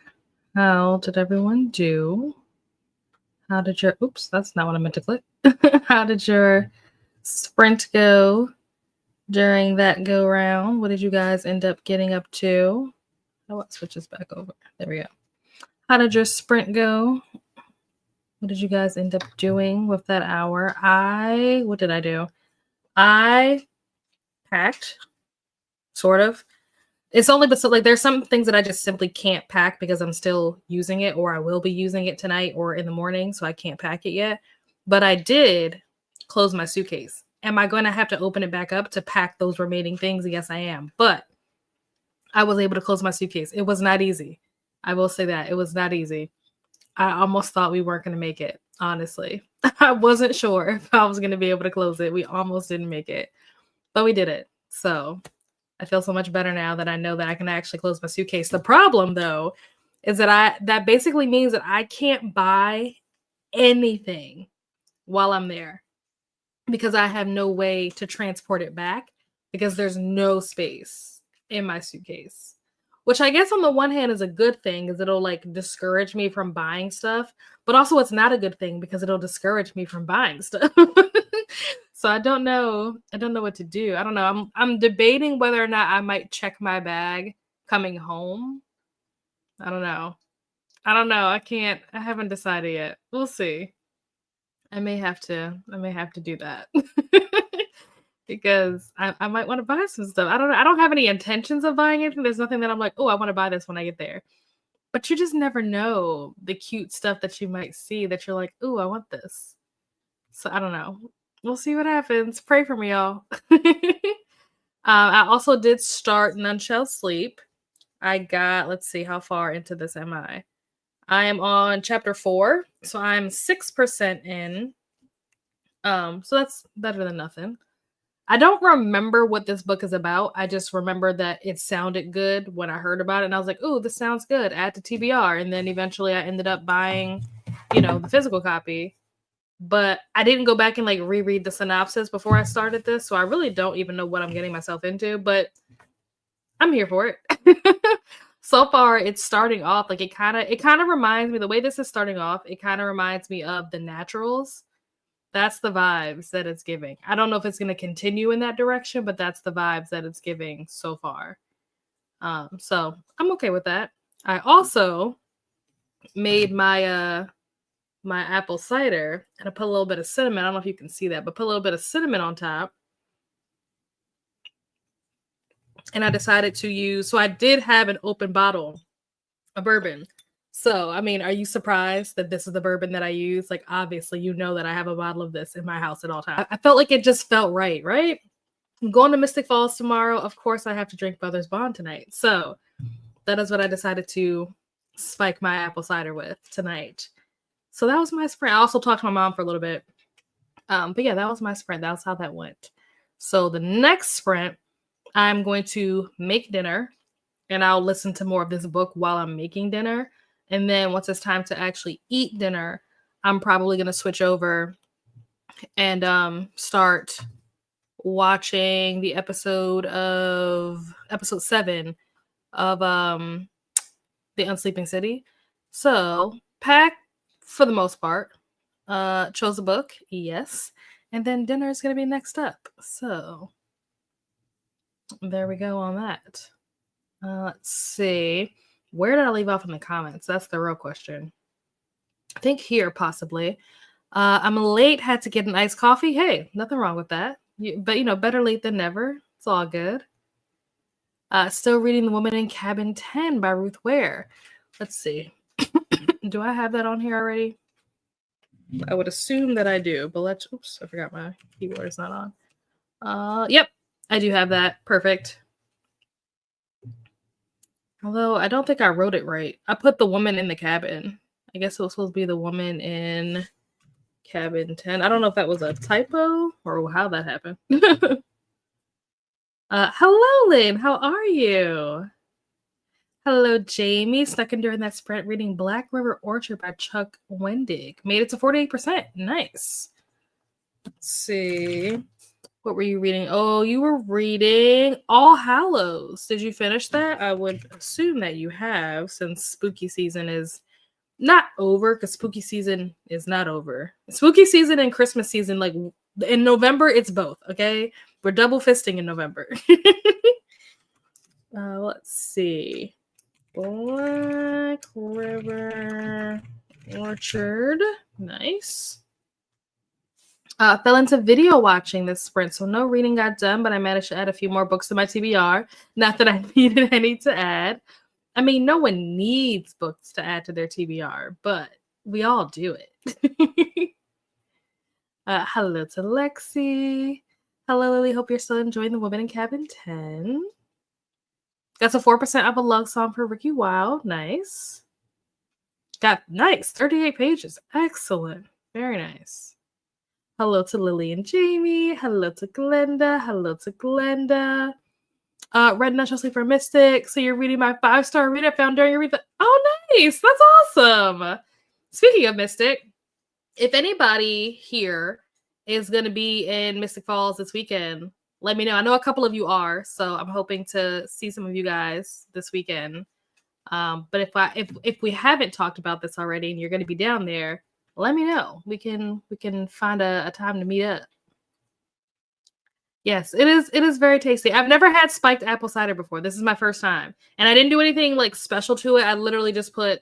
How did everyone do? How did your, oops, that's not what I meant to click. How did your sprint go during that go round? What did you guys end up getting up to? Oh, it switches back over. There we go. How did your sprint go? What did you guys end up doing with that hour? What did I do? I packed, sort of. It's only, but so like there's some things that I just simply can't pack because I'm still using it, or I will be using it tonight or in the morning, so I can't pack it yet. But I did close my suitcase. Am I going to have to open it back up to pack those remaining things? Yes, I am. But I was able to close my suitcase. It was not easy. I will say that. It was not easy. I almost thought we weren't going to make it, honestly. I wasn't sure if I was going to be able to close it. We almost didn't make it, but we did it. So I feel so much better now that I know that I can actually close my suitcase. The problem, though, is that basically means that I can't buy anything while I'm there because I have no way to transport it back because there's no space in my suitcase. Which I guess on the one hand is a good thing because it'll like discourage me from buying stuff, but also it's not a good thing because it'll discourage me from buying stuff. So I don't know what to do. I don't know. I'm debating whether or not I might check my bag coming home. I don't know. I haven't decided yet. We'll see. I may have to do that. Because I might want to buy some stuff. I don't have any intentions of buying anything. There's nothing that I'm like, oh, I want to buy this when I get there. But you just never know the cute stuff that you might see that you're like, oh, I want this. So I don't know. We'll see what happens. Pray for me, y'all. I also did start None Shall Sleep. I got, let's see, how far into this am I? I am on chapter 4. So I'm 6% in. So that's better than nothing. I don't remember what this book is about. I just remember that it sounded good when I heard about it. And I was like, oh, this sounds good. Add to TBR. And then eventually I ended up buying, the physical copy. But I didn't go back and like reread the synopsis before I started this. So I really don't even know what I'm getting myself into. But I'm here for it. So far, it's starting off like it kind of reminds me, the way this is starting off, it kind of reminds me of The Naturals. That's the vibes that it's giving. I don't know if it's going to continue in that direction, but that's the vibes that it's giving so far. So I'm okay with that. I also made my my apple cider, and I put a little bit of cinnamon. I don't know if you can see that, but put a little bit of cinnamon on top. And I decided to use, so I did have an open bottle of bourbon. So, I mean, are you surprised that this is the bourbon that I use? Like, obviously, you know that I have a bottle of this in my house at all times. I felt like it just felt right? I'm going to Mystic Falls tomorrow. Of course, I have to drink Brothers Bond tonight. So, that is what I decided to spike my apple cider with tonight. So, that was my sprint. I also talked to my mom for a little bit. But yeah, that was my sprint. That was how that went. So, the next sprint, I'm going to make dinner. And I'll listen to more of this book while I'm making dinner. And then once it's time to actually eat dinner, I'm probably going to switch over and start watching the episode 7 of The Unsleeping City. So, pack for the most part. Chose a book, yes. And then dinner is going to be next up. So, there we go on that. Let's see. Where did I leave off in the comments? That's the real question. I think here, possibly. I'm late, had to get an iced coffee. Hey, nothing wrong with that. But, better late than never. It's all good. Still reading The Woman in Cabin 10 by Ruth Ware. Let's see. Do I have that on here already? I would assume that I do, but oops, I forgot my keyboard is not on. Yep, I do have that. Perfect. Although I don't think I wrote it right. I put The Woman in the Cabin. I guess it was supposed to be The Woman in Cabin 10. I don't know if that was a typo or how that happened. Hello, Lynn. How are you? Hello, Jamie. Snuck in during that sprint reading Black River Orchard by Chuck Wendig. Made it to 48%. Nice. Let's see. What were you reading? Oh, you were reading All Hallows. Did you finish that? I would assume that you have, since spooky season is not over, because spooky season is not over. Spooky season and Christmas season, like in November, it's both, okay? We're double fisting in November. Let's see. Black River Orchard. Nice. Fell into video watching this sprint, so no reading got done, but I managed to add a few more books to my TBR. Not that I needed any to add. I mean, no one needs books to add to their TBR, but we all do it. Hello to Lexi. Hello, Lily. Hope you're still enjoying The Woman in Cabin 10. That's a 4% of a love song for Ricky Wild. Nice. Got nice. 38 pages. Excellent. Very nice. Hello to Lily and Jamie. Hello to Glenda. Hello to Glenda. Red Natural Sleeper Mystic. So you're reading my 5-star read I found during your read. Oh, nice. That's awesome. Speaking of Mystic, if anybody here is going to be in Mystic Falls this weekend, let me know. I know a couple of you are, so I'm hoping to see some of you guys this weekend. But if we haven't talked about this already and you're going to be down there, let me know. We can find a time to meet up. Yes, it is very tasty. I've never had spiked apple cider before. This is my first time. And I didn't do anything like special to it. I literally just put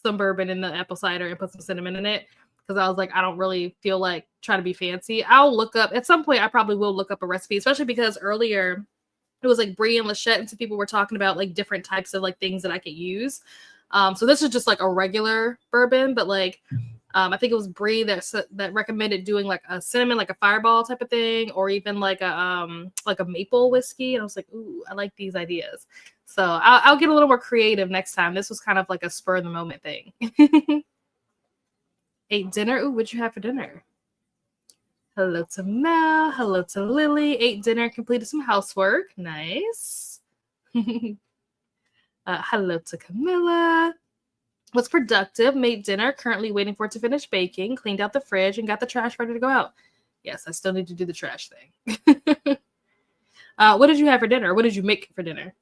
some bourbon in the apple cider and put some cinnamon in it, because I was like, I don't really feel like trying to be fancy. I'll look up at some point. I probably will look up a recipe, especially because earlier it was like Brie and Lachette, and some people were talking about like different types of like things that I could use. So this is just like a regular bourbon, but like I think it was Brie that recommended doing like a cinnamon, like a fireball type of thing, or even like a maple whiskey. And I was like, ooh, I like these ideas. So I'll get a little more creative next time. This was kind of like a spur of the moment thing. Ate dinner. Ooh, what'd you have for dinner? Hello to Mel. Hello to Lily. Ate dinner, completed some housework. Nice. Hello to Camilla. Was productive, made dinner, currently waiting for it to finish baking, cleaned out the fridge, and got the trash ready to go out. Yes, I still need to do the trash thing. What did you have for dinner? What did you make for dinner?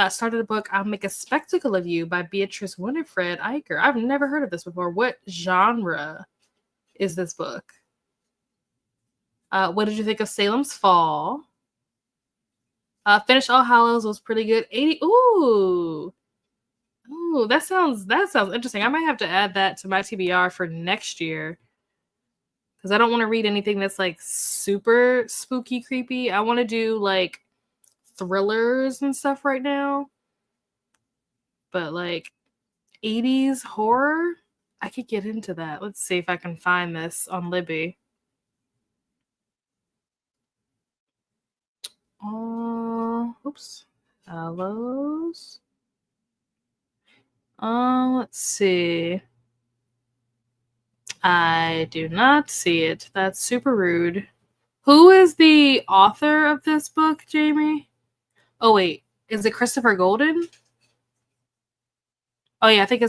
Started a book, I'll Make a Spectacle of You by Beatrice Winifred Eicher. I've never heard of this before. What genre is this book? What did you think of Salem's Fall? Finished All Hallows, was pretty good. 80. Ooh, that sounds interesting. I might have to add that to my TBR for next year, because I don't want to read anything that's like super spooky, creepy. I want to do like thrillers and stuff right now, but like 80s horror, I could get into that. Let's see if I can find this on Libby. Oops. Hallows. Let's see. I do not see it. That's super rude. Who is the author of this book, Jamie? Oh wait, is it Christopher Golden? Oh yeah, I think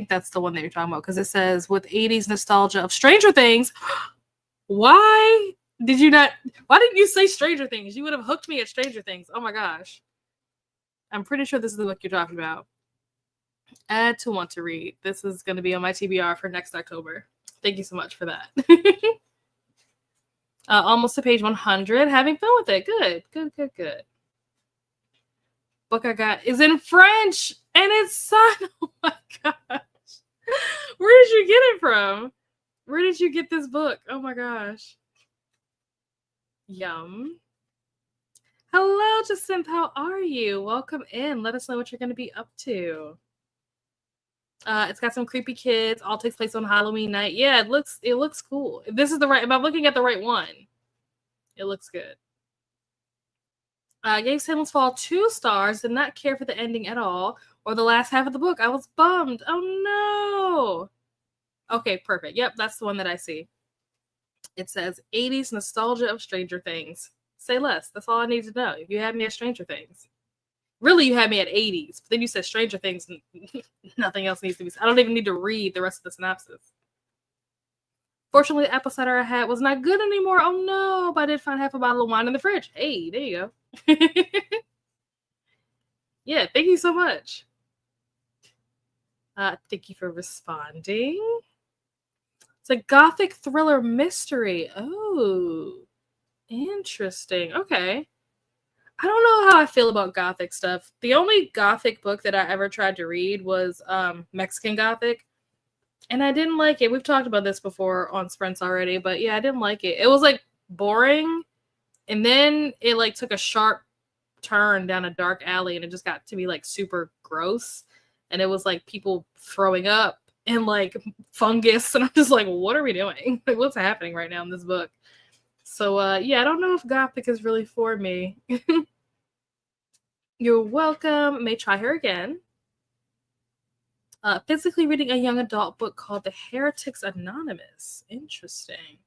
that's the one that you're talking about, because it says with 80s nostalgia of Stranger Things. Why didn't you say Stranger Things? You would have hooked me at Stranger Things. Oh my gosh. I'm pretty sure this is the book you're talking about. Add to want to read. This is going to be on my TBR for next October. Thank you so much for that. Almost to page 100. Having fun with it. Good. Book I got is in French, and it's signed. Oh my gosh. Where did you get it from? Where did you get this book? Oh my gosh. Yum. Hello, Jacinth. How are you? Welcome in. Let us know what you're going to be up to. It's got some creepy kids. All takes place on Halloween night. Yeah, it looks cool. If this is the right, if I'm looking at the right one, it looks good. Gave Salem's Fall 2 stars. Did not care for the ending at all, or the last half of the book. I was bummed. Oh no. Okay, perfect. Yep, that's the one that I see. It says 80s nostalgia of Stranger Things. Say less. That's all I need to know. You had me at Stranger Things. Really, you had me at 80s. But then you said Stranger Things. Nothing else needs to be said. I don't even need to read the rest of the synopsis. Fortunately, the apple cider I had was not good anymore. Oh no, but I did find half a bottle of wine in the fridge. Hey, there you go. Yeah, thank you so much. Thank you for responding. It's a gothic thriller mystery. Oh, interesting. Okay. I don't know how I feel about gothic stuff. The only gothic book that I ever tried to read was Mexican Gothic, and I didn't like it. We've talked about this before on Sprints already, but yeah, I didn't like it. It was like boring, and then it like took a sharp turn down a dark alley, and it just got to be like super gross, and it was like people throwing up and like fungus, and I'm just like, what are we doing? Like, what's happening right now in this book? So yeah, I don't know if gothic is really for me. You're welcome. May try her again. Physically reading a young adult book called The Heretics Anonymous. Interesting.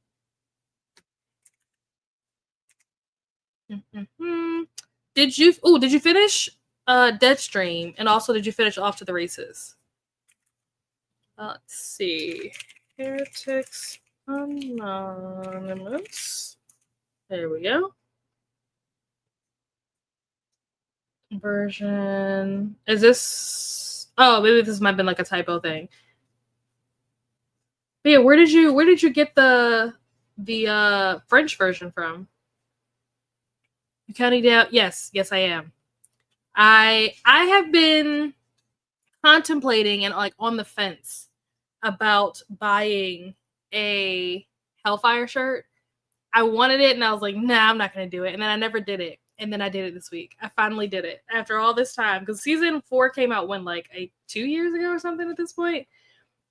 Did you finish Deadstream? And also, did you finish Off to the Races? Let's see. Heretics Anonymous. There we go. Version. Is this? Oh, maybe this might have been like a typo thing. But yeah, where did you get the French version from? You counting down? Yes, I am. I have been contemplating and like on the fence about buying a Hellfire shirt. I wanted it and I was like, nah, I'm not gonna do it. And then I never did it. And then I did it this week. I finally did it after all this time. Because season 4 came out when, like 2 years ago or something at this point.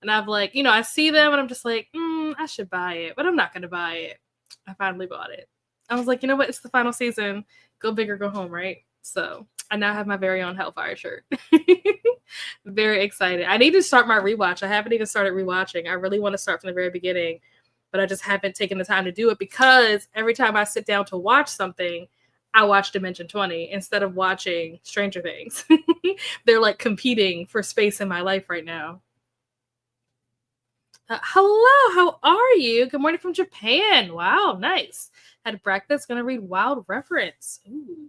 And I've like, I see them and I'm just like, I should buy it, but I'm not gonna buy it. I finally bought it. I was like, you know what? It's the final season. Go big or go home, right? So I now have my very own Hellfire shirt. Very excited. I need to start my rewatch. I haven't even started rewatching. I really want to start from the very beginning, but I just haven't taken the time to do it because every time I sit down to watch something, I watch Dimension 20 instead of watching Stranger Things. They're like competing for space in my life right now. Hello, how are you? Good morning from Japan. Wow, nice. Had breakfast, gonna read Wild Reference. Ooh.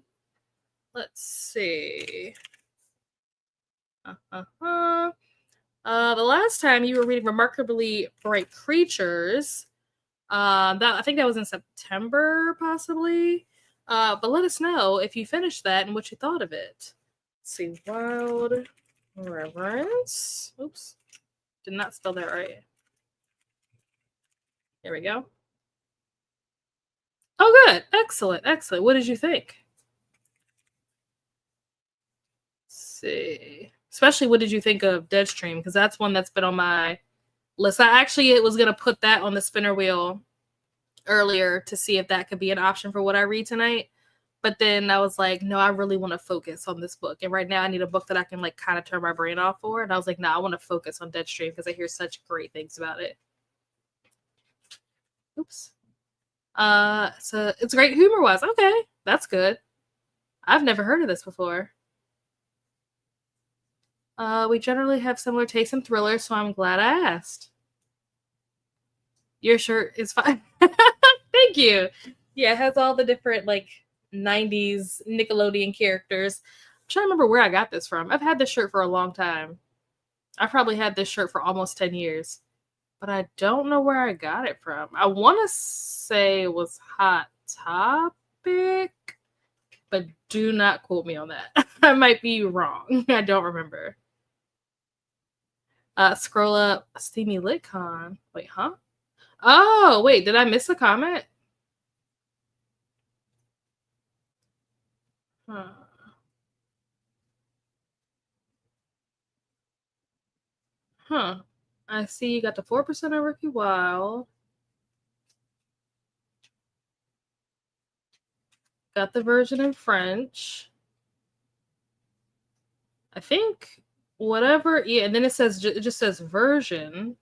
Let's see. The last time you were reading Remarkably Bright Creatures, I think that was in September, possibly. But let us know if you finished that and what you thought of it. Let's see, Wild Reverence. Oops, did not spell that right. There we go. Oh, good. Excellent. What did you think? Let's see. Especially, what did you think of Deadstream? Because that's one that's been on my list. It was going to put that on the spinner wheel earlier to see if that could be an option for what I read tonight. But then I was like, no, I really want to focus on this book. And right now I need a book that I can like kind of turn my brain off for. And I was like, no, I want to focus on Deadstream because I hear such great things about it. Oops. So it's great humor-wise. Okay, that's good. I've never heard of this before. We generally have similar tastes in thrillers, so I'm glad I asked. Your shirt is fine. Thank you. Yeah, it has all the different like 90s Nickelodeon characters. I'm trying to remember where I got this from. I've had this shirt for a long time. I probably had this shirt for almost 10 years. But I don't know where I got it from. I want to say it was Hot Topic, but do not quote me on that. I might be wrong. I don't remember. Scroll up. Steamy LitCon. Wait, huh? Oh, wait. Did I miss a comment? Huh. I see you got the 4% of Ricky Wild. Got the version in French. I think whatever. Yeah, and then it just says version.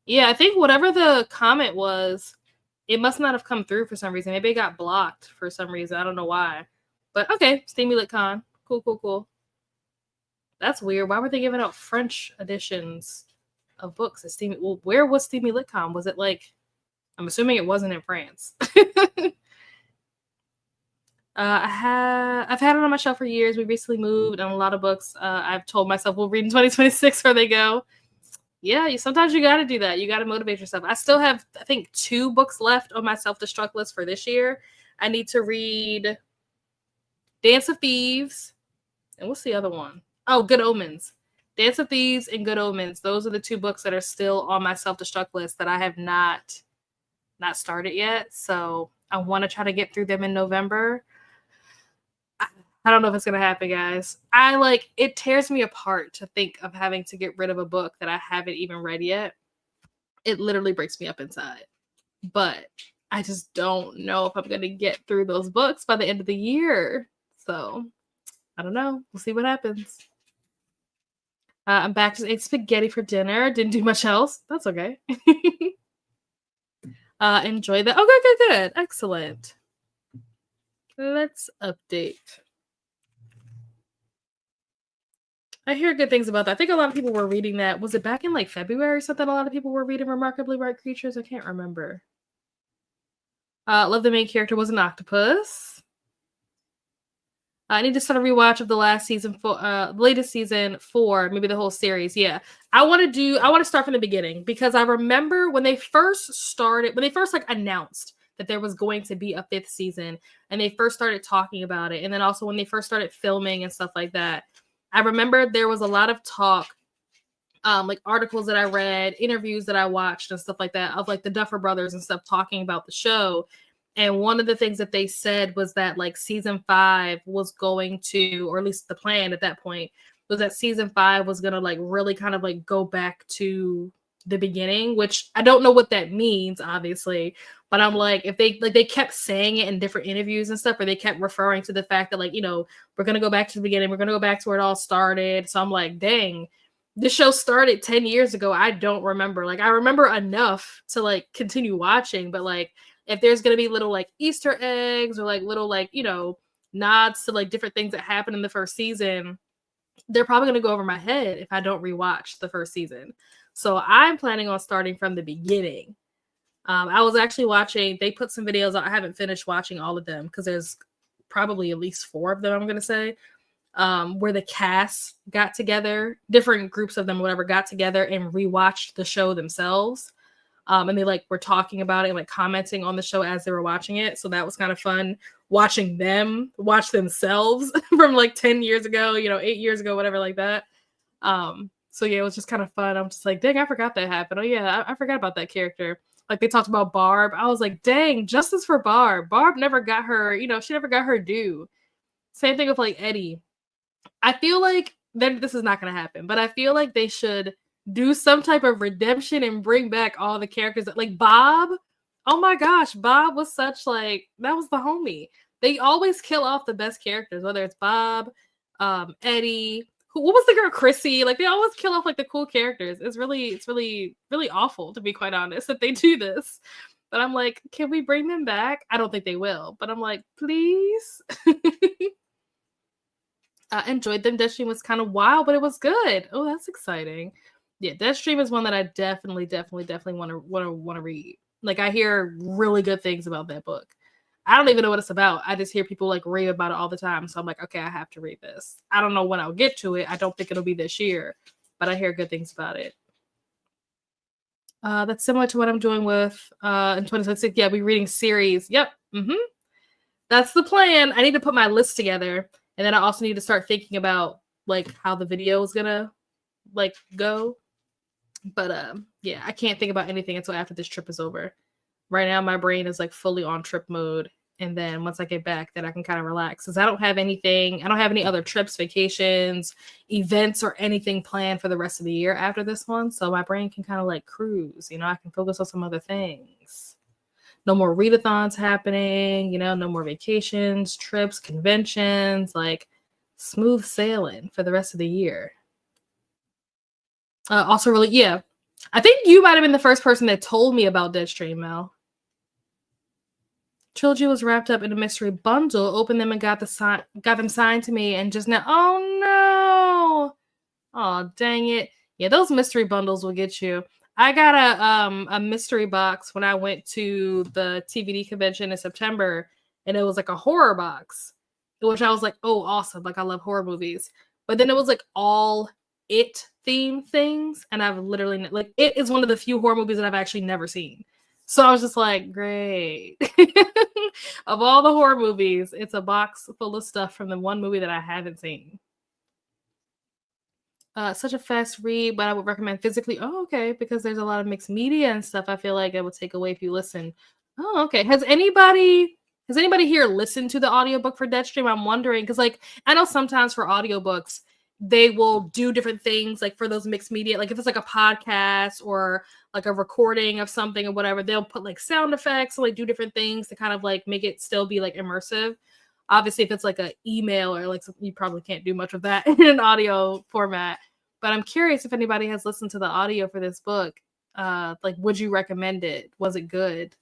Yeah, I think whatever the comment was, it must not have come through for some reason. Maybe it got blocked for some reason. I don't know why. But okay, Steamy LitCon. Cool. That's weird. Why were they giving out French editions? of books at Steamy. Well, where was Steamy LitCon? Was it like, I'm assuming it wasn't in France. I've had it on my shelf for years. We recently moved and a lot of books. I've told myself we'll read in 2026 where they go. Yeah, sometimes you got to do that. You got to motivate yourself. I still have, I think, 2 books left on my self-destruct list for this year. I need to read Dance of Thieves. And what's the other one? Oh, Good Omens. Dance of Thieves and Good Omens. Those are the 2 books that are still on my self-destruct list that I have not started yet. So I want to try to get through them in November. I don't know if it's going to happen, guys. It tears me apart to think of having to get rid of a book that I haven't even read yet. It literally breaks me up inside. But I just don't know if I'm going to get through those books by the end of the year. So I don't know. We'll see what happens. I'm back to eat spaghetti for dinner. Didn't do much else. That's okay. Enjoy that. Oh, good. Excellent. Let's update. I hear good things about that. I think a lot of people were reading that. Was it back in like February or something? A lot of people were reading Remarkably Bright Creatures. I can't remember. Love the main character was an octopus. I need to start a rewatch of the latest season 4, maybe the whole series. Yeah, I want to start from the beginning because I remember when they first announced that there was going to be a 5th season and they first started talking about it. And then also when they first started filming and stuff like that, I remember there was a lot of talk, like articles that I read, interviews that I watched and stuff like that of like the Duffer Brothers and stuff talking about the show. And one of the things that they said was that like season 5 was going to, or at least the plan at that point, was that season 5 was going to like really kind of like go back to the beginning, which I don't know what that means, obviously. But I'm like, if they kept saying it in different interviews and stuff, or they kept referring to the fact that like, we're going to go back to the beginning. We're going to go back to where it all started. So I'm like, dang, this show started 10 years ago. I don't remember. Like, I remember enough to like continue watching, but like, if there's going to be little like Easter eggs or like little like, nods to like different things that happened in the first season, they're probably going to go over my head if I don't rewatch the first season. So I'm planning on starting from the beginning. I was actually watching, they put some videos out. I haven't finished watching all of them because there's probably at least 4 of them, I'm going to say, where the cast got together, different groups of them, whatever, got together and rewatched the show themselves. And they like were talking about it and like commenting on the show as they were watching it. So that was kind of fun watching them watch themselves from like 10 years ago, 8 years ago, whatever like that. So yeah, it was just kind of fun. I'm just like, dang, I forgot that happened. Oh yeah, I forgot about that character. Like they talked about Barb. I was like, dang, justice for Barb. Barb never got her, she never got her due. Same thing with like Eddie. I feel like this is not going to happen, but I feel like they should do some type of redemption and bring back all the characters that, like Bob. Oh my gosh, Bob was such like, that was the homie. They always kill off the best characters, whether it's Bob, Eddie, what was the girl, Chrissy? Like they always kill off like the cool characters. It's really awful, to be quite honest, that they do this. But I'm like, can we bring them back? I don't think they will, but I'm like, please. Enjoyed them. Deathstream was kind of wild, but it was good. Oh, that's exciting. Yeah, Deathstream is one that I definitely want to read. Like I hear really good things about that book. I don't even know what it's about. I just hear people like rave about it all the time. So I'm like, okay, I have to read this. I don't know when I'll get to it. I don't think it'll be this year, but I hear good things about it. That's similar to what I'm doing with in 2026. Yeah, we're reading series. Yep. That's the plan. I need to put my list together. And then I also need to start thinking about like how the video is gonna like go. But yeah, I can't think about anything until after this trip is over. Right now, my brain is like fully on trip mode. And then once I get back, then I can kind of relax. Because I don't have anything. I don't have any other trips, vacations, events, or anything planned for the rest of the year after this one. So my brain can kind of like cruise. I can focus on some other things. No more readathons happening. No more vacations, trips, conventions. Like smooth sailing for the rest of the year. Also, really, yeah. I think you might have been the first person that told me about Deadstream, Mel. Trilogy was wrapped up in a mystery bundle. Opened them and got them signed to me, and just now, oh no! Oh dang it! Yeah, those mystery bundles will get you. I got a mystery box when I went to the TVD convention in September, and it was like a horror box, which I was like, oh, awesome! Like I love horror movies. But then it was like all It theme things, and I've literally like It is one of the few horror movies that I've actually never seen. So I was just like, great. Of all the horror movies, it's a box full of stuff from the one movie that I haven't seen. Such a fast read, but I would recommend physically. Oh, okay, because there's a lot of mixed media and stuff. I feel like it would take away if you listen. Oh, okay. Has anybody here listened to the audiobook for Deadstream? I'm wondering because like I know sometimes for audiobooks they will do different things like for those mixed media, like if it's like a podcast or like a recording of something or whatever, they'll put like sound effects or like do different things to kind of like make it still be like immersive. Obviously, if it's like an email or like you probably can't do much of that in an audio format. But I'm curious if anybody has listened to the audio for this book. Like, would you recommend it? Was it good?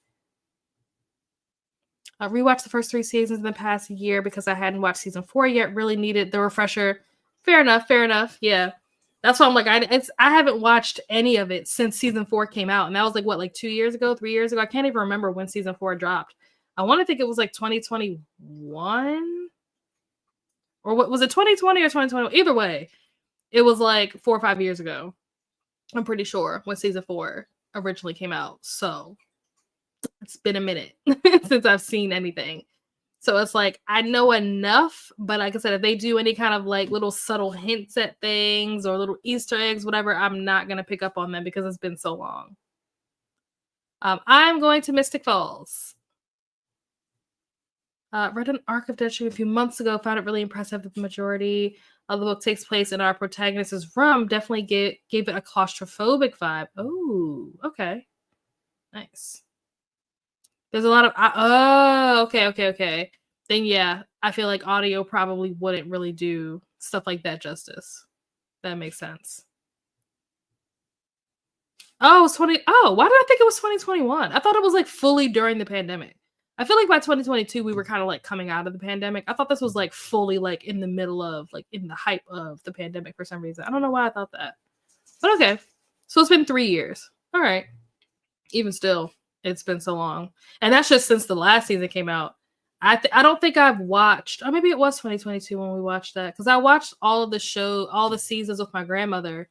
I rewatched the first 3 seasons in the past year because I hadn't watched season 4 yet. Really needed the refresher. Fair enough. Fair enough. Yeah, that's why I'm like I haven't watched any of it since season 4 came out, and that was like what, like 2 years ago, 3 years ago. I can't even remember when season 4 dropped. I want to think it was like 2021, or what was it, 2020 or 2021? Either way, it was like 4 or 5 years ago. I'm pretty sure when season 4 originally came out. So it's been a minute since I've seen anything. So it's like I know enough, but like I said, if they do any kind of like little subtle hints at things or little Easter eggs, whatever, I'm not gonna pick up on them because it's been so long. I'm going to Mystic Falls. Read an arc of Deadstream a few months ago. Found it really impressive that the majority of the book takes place in our protagonist's room. Definitely gave it a claustrophobic vibe. Oh, okay, nice. There's a lot of oh, okay. Then yeah, I feel like audio probably wouldn't really do stuff like that justice. That makes sense. Oh, it's 20. Oh, why did I think it was 2021? I thought it was like fully during the pandemic. I feel like by 2022 we were kind of like coming out of the pandemic. I thought this was like fully like in the middle of like in the hype of the pandemic for some reason. I don't know why I thought that. But okay. So it's been 3 years. All right. Even still, it's been so long. And that's just since the last season came out. I don't think I've watched, or maybe it was 2022 when we watched that, because I watched all of the show, all the seasons with my grandmother.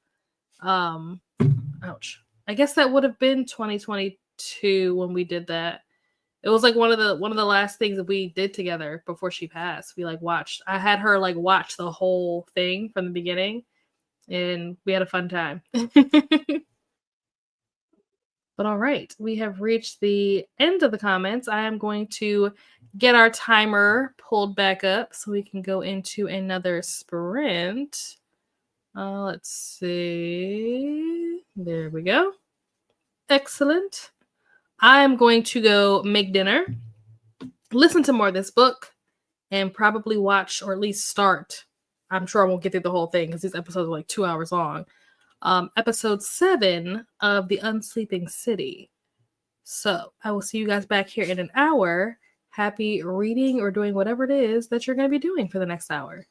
Ouch. I guess that would have been 2022 when we did that. It was like one of the last things that we did together before she passed. We like watched. I had her like watch the whole thing from the beginning, and we had a fun time. But all right, we have reached the end of the comments. I am going to get our timer pulled back up so we can go into another sprint. Let's see. There we go. Excellent. I'm going to go make dinner, listen to more of this book, and probably watch, or at least start. I'm sure I won't get through the whole thing because these episodes are like 2 hours long. Episode 7 of The Unsleeping City. So I will see you guys back here in an hour. Happy reading or doing whatever it is that you're going to be doing for the next hour.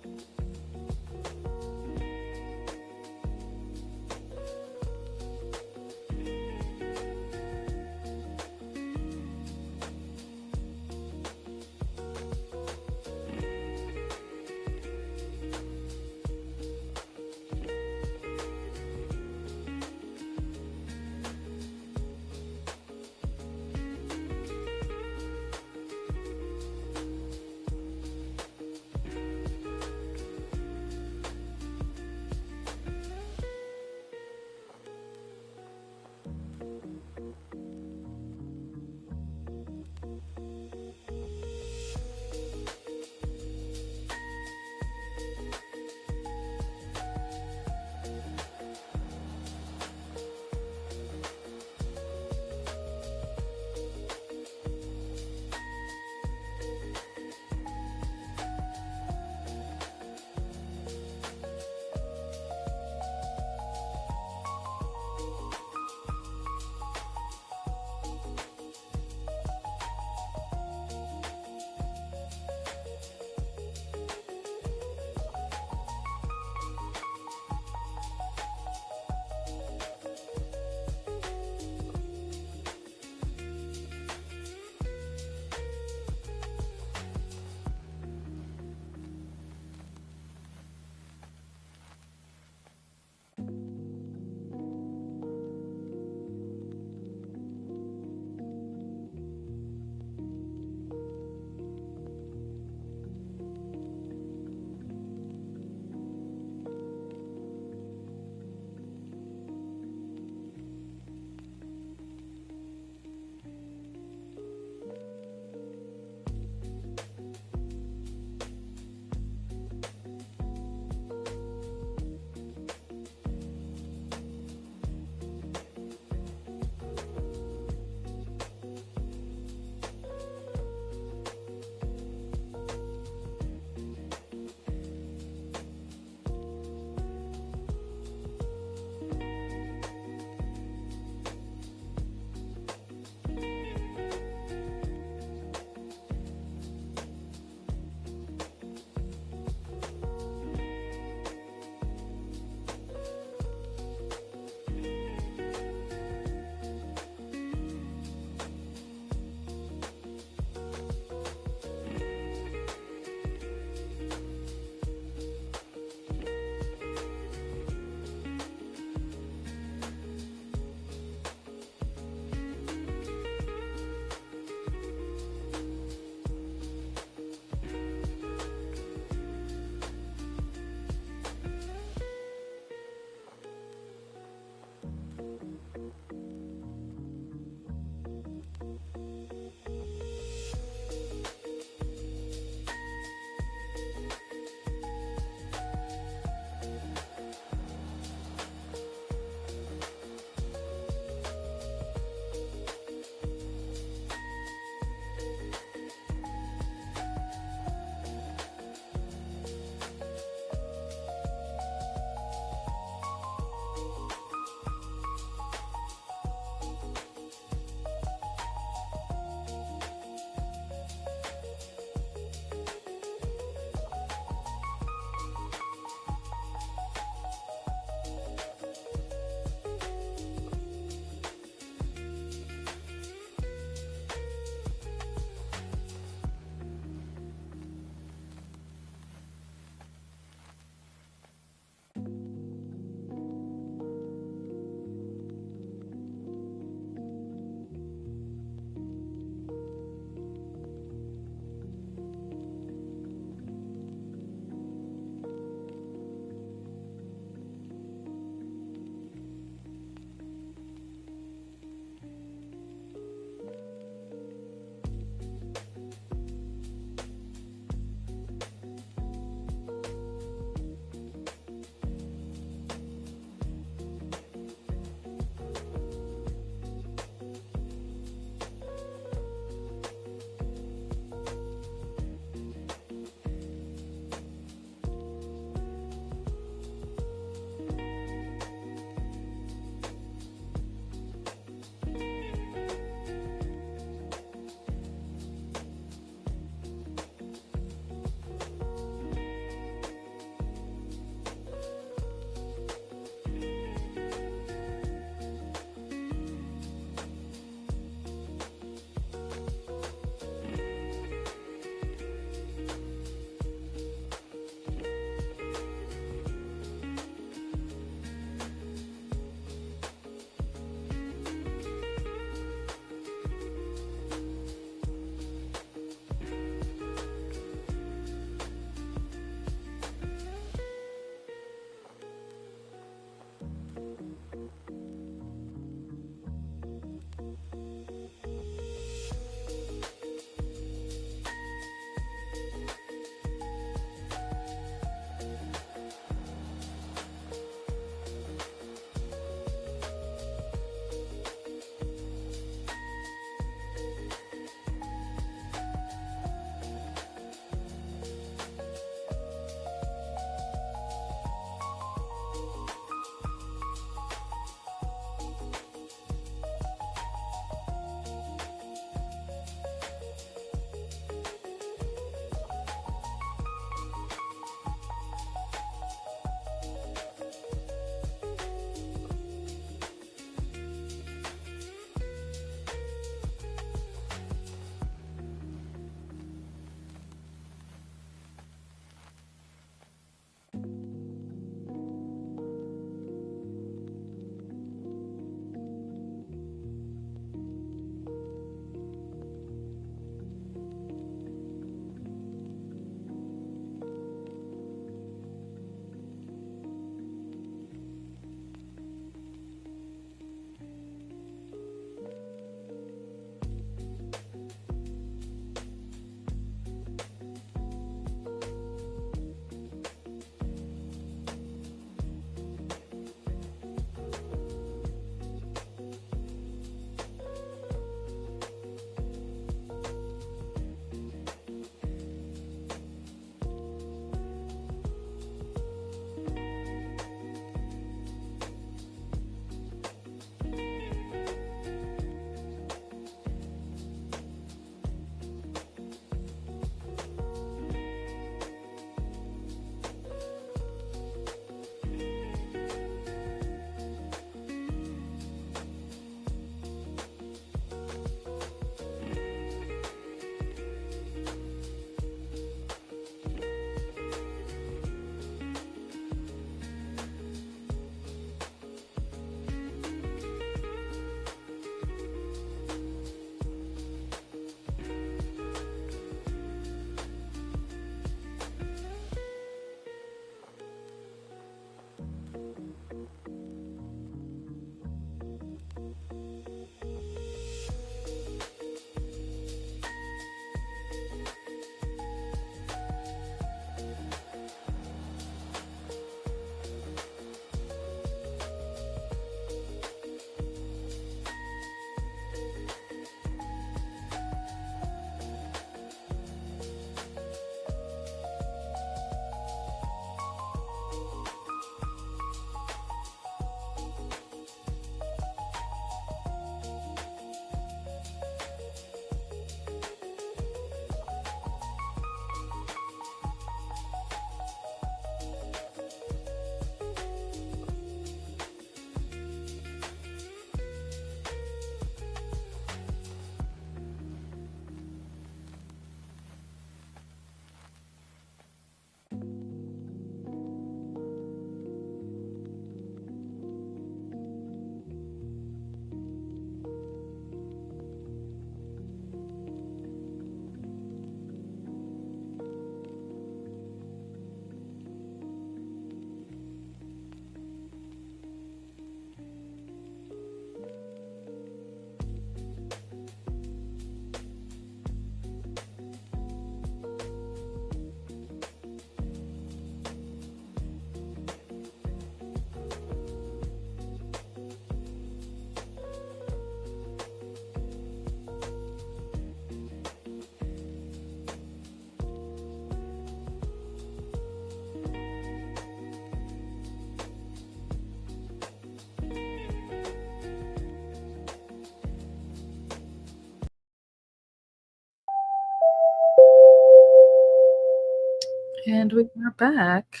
And we are back.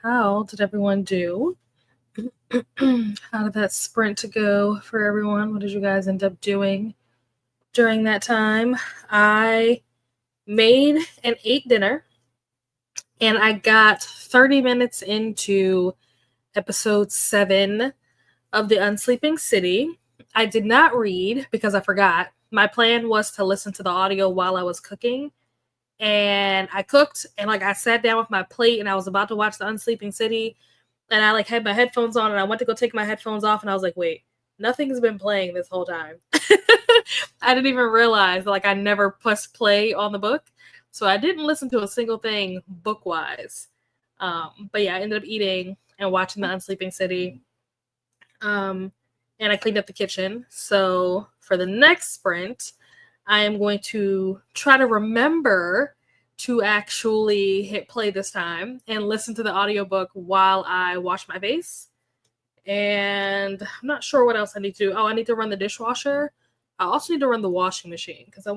How did everyone do? How did that sprint go for everyone? What did you guys end up doing during that time? I made and ate dinner, and I got 30 minutes into episode 7 of The Unsleeping City. I did not read because I forgot. My plan was to listen to the audio while I was cooking. And I cooked, and like I sat down with my plate, and I was about to watch The Unsleeping City, and I like had my headphones on, and I went to go take my headphones off, and I was like, wait, nothing's been playing this whole time. I didn't even realize like I never pressed play on the book, so I didn't listen to a single thing book wise. But yeah, I ended up eating and watching The Unsleeping City. And I cleaned up the kitchen. So for the next sprint, I am going to try to remember to actually hit play this time and listen to the audiobook while I wash my face. And I'm not sure what else I need to do. Oh, I need to run the dishwasher. I also need to run the washing machine because I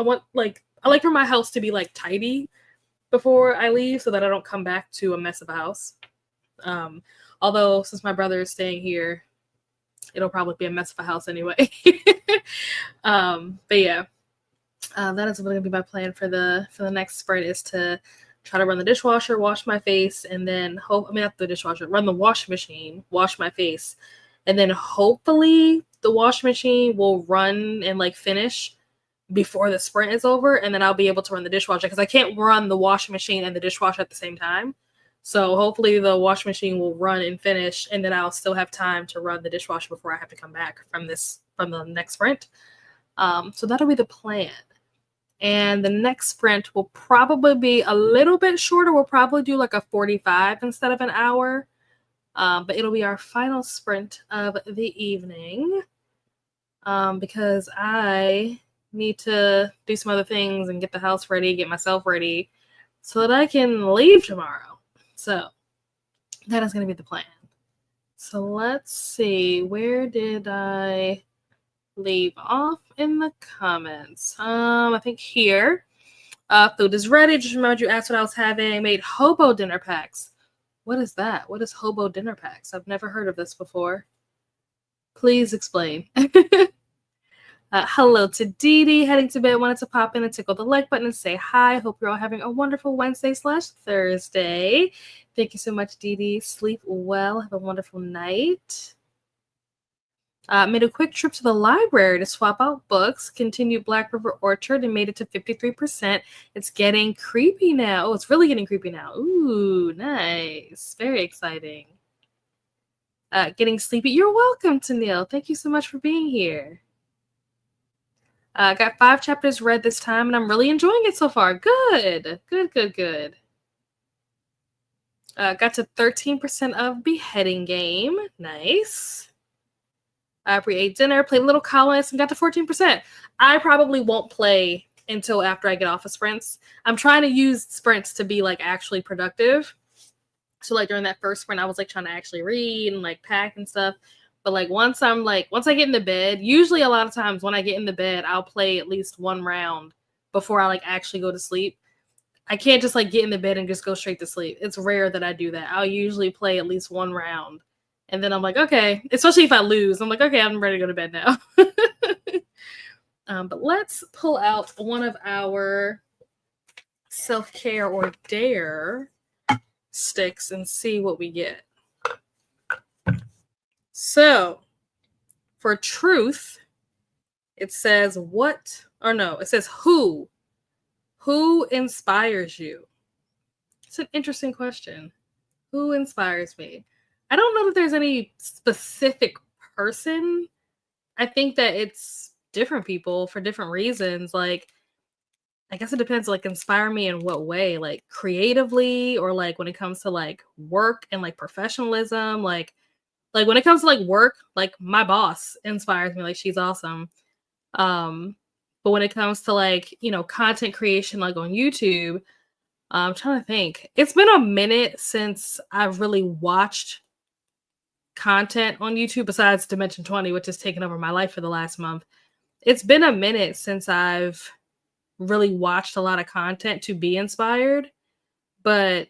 like for my house to be like tidy before I leave so that I don't come back to a mess of a house. Although since my brother is staying here, it'll probably be a mess of a house anyway. But yeah, that is going to be my plan for the next sprint, is to try to run the dishwasher, wash my face, and then not the dishwasher, run the washing machine, wash my face, and then hopefully the washing machine will run and like finish before the sprint is over, and then I'll be able to run the dishwasher because I can't run the washing machine and the dishwasher at the same time. So hopefully the washing machine will run and finish, and then I'll still have time to run the dishwasher before I have to come back from the next sprint. So that'll be the plan. And the next sprint will probably be a little bit shorter. We'll probably do like a 45 instead of an hour. But it'll be our final sprint of the evening. Because I need to do some other things and get the house ready, get myself ready so that I can leave tomorrow. So that is going to be the plan. So let's see. Where did I leave off in the comments? I think here. Food is ready. Just remember you asked what I was having. I made hobo dinner packs. What is that? What is hobo dinner packs? I've never heard of this before. Please explain. Hello to Dee Dee, heading to bed. Wanted to pop in and tickle the like button and say hi. Hope you're all having a wonderful Wednesday/Thursday. Thank you so much, Dee Dee. Sleep well. Have a wonderful night. Made a quick trip to the library to swap out books. Continued Black River Orchard and made it to 53%. It's getting creepy now. Oh, it's really getting creepy now. Ooh, nice. Very exciting. Getting sleepy. You're welcome, Tennille. Thank you so much for being here. Got 5 chapters read this time, and I'm really enjoying it so far. Good. Got to 13% of Beheading Game. Nice. We ate dinner, played a little Colonists, and got to 14%. I probably won't play until after I get off of sprints. I'm trying to use sprints to be like actually productive. So like during that first sprint, I was like trying to actually read and like pack and stuff. But like once I get in the bed, usually a lot of times when I get in the bed, I'll play at least one round before I like actually go to sleep. I can't just like get in the bed and just go straight to sleep. It's rare that I do that. I'll usually play at least one round. And then I'm like, okay, especially if I lose, I'm like, okay, I'm ready to go to bed now. But let's pull out one of our self-care or dare sticks and see what we get. So for truth, it says it says who inspires you? It's an interesting question. Who inspires me? I don't know that there's any specific person. I think that it's different people for different reasons. Like, I guess it depends, like, inspire me in what way? Like, creatively, or like when it comes to like work and like professionalism. Like when it comes to like work, like my boss inspires me. Like, she's awesome. But when it comes to like, content creation, like on YouTube, I'm trying to think. It's been a minute since I've really watched content on YouTube besides Dimension 20, which has taken over my life for the last month. It's been a minute since I've really watched a lot of content to be inspired. But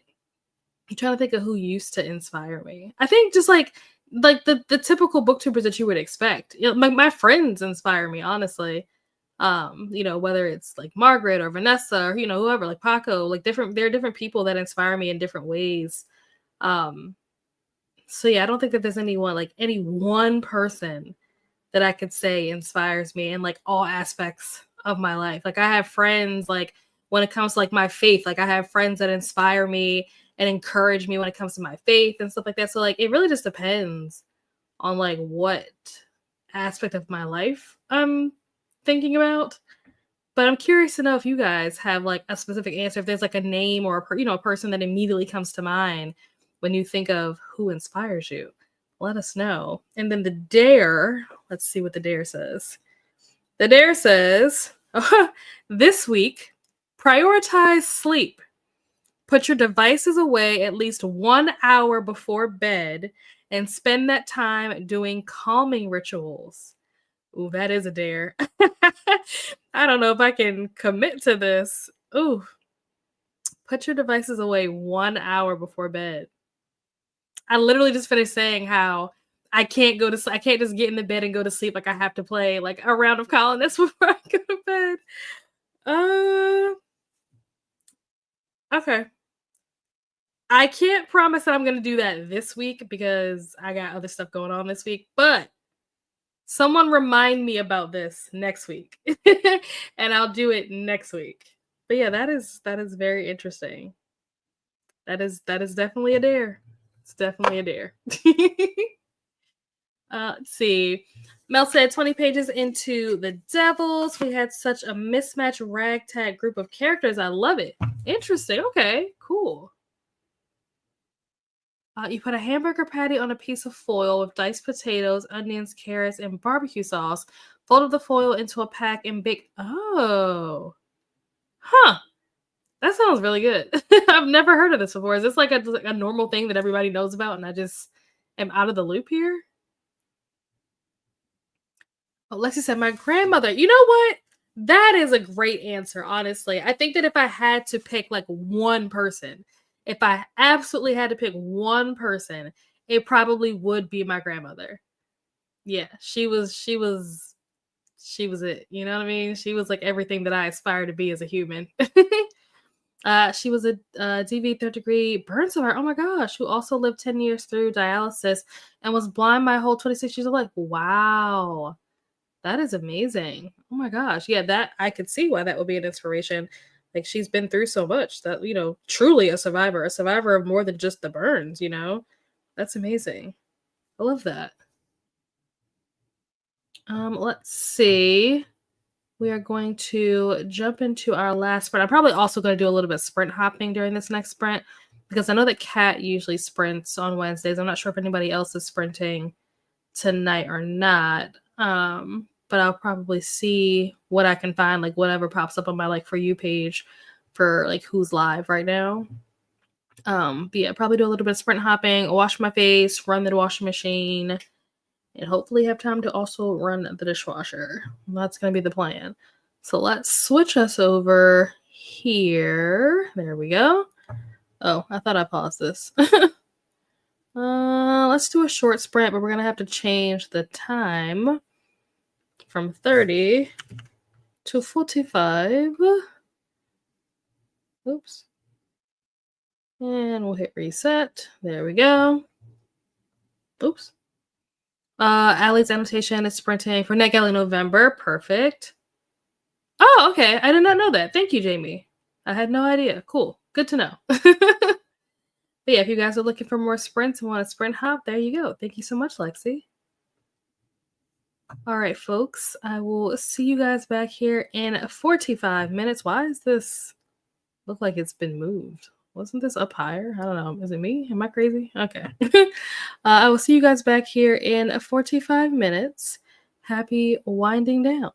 I'm trying to think of who used to inspire me. I think just like the typical booktubers that you would expect. You know, my friends inspire me, honestly. You know, whether it's like Margaret or Vanessa or, you know, whoever, like Paco, like there are different people that inspire me in different ways. Um, so yeah, I don't think that there's anyone, like any one person that I could say inspires me in like all aspects of my life. Like I have friends, like when it comes to like my faith, like I have friends that inspire me and encourage me when it comes to my faith and stuff like that. So like it really just depends on like what aspect of my life I'm thinking about. But I'm curious to know if you guys have like a specific answer, if there's like a name or a person that immediately comes to mind when you think of who inspires you. Let us know. And then the dare, let's see what the dare says. The dare says, this week, prioritize sleep. Put your devices away at least 1 hour before bed and spend that time doing calming rituals. Ooh, that is a dare. I don't know if I can commit to this. Ooh, put your devices away 1 hour before bed. I literally just finished saying how I can't go to sleep. I can't just get in the bed and go to sleep. Like I have to play like a round of colonists before I go to bed. Okay. I can't promise that I'm gonna do that this week because I got other stuff going on this week, but someone remind me about this next week. And I'll do it next week. But yeah, that is very interesting. That is definitely a dare. It's definitely a dare. Let's see. Mel said 20 pages into The Devils. We had such a mismatched ragtag group of characters. I love it. Interesting. Okay, cool. You put a hamburger patty on a piece of foil with diced potatoes, onions, carrots, and barbecue sauce. Folded the foil into a pack and bake. Oh. Huh. That sounds really good. I've never heard of this before. Is this like a normal thing that everybody knows about and I just am out of the loop here? Oh, Lexi said, my grandmother. You know what? That is a great answer, honestly. I think that if I had to pick like one person, if I absolutely had to pick one person, it probably would be my grandmother. Yeah, she was it. You know what I mean? She was like everything that I aspire to be as a human. She was a DV third degree burn survivor. Oh my gosh, who also lived 10 years through dialysis and was blind my whole 26 years of life. Wow. That is amazing. Oh my gosh. Yeah, that I could see why that would be an inspiration. Like she's been through so much that, you know, truly a survivor of more than just the burns, you know? That's amazing. I love that. Let's see. We are going to jump into our last sprint. I'm probably also going to do a little bit of sprint hopping during this next sprint because I know that Kat usually sprints on Wednesdays. I'm not sure if anybody else is sprinting tonight or not. But I'll probably see what I can find, like whatever pops up on my like For You page for like who's live right now. But yeah, probably do a little bit of sprint hopping, wash my face, run the washing machine, and hopefully have time to also run the dishwasher. That's going to be the plan. So let's switch us over here. There we go. Oh, I thought I paused this. Let's do a short sprint, but we're going to have to change the time from 30 to 45. Oops. And we'll hit reset. There we go. Oops. Allie's annotation is sprinting for Nick Alley November. Perfect. Oh, okay. I did not know that. Thank you, Jamie. I had no idea. Cool. Good to know. But yeah, if you guys are looking for more sprints and want a sprint hop, there you go. Thank you so much, Lexi. All right, folks. I will see you guys back here in 45 minutes. Why does this look like it's been moved? Wasn't this up higher? I don't know. Is it me? Am I crazy? Okay. I will see you guys back here in 45 minutes. Happy winding down.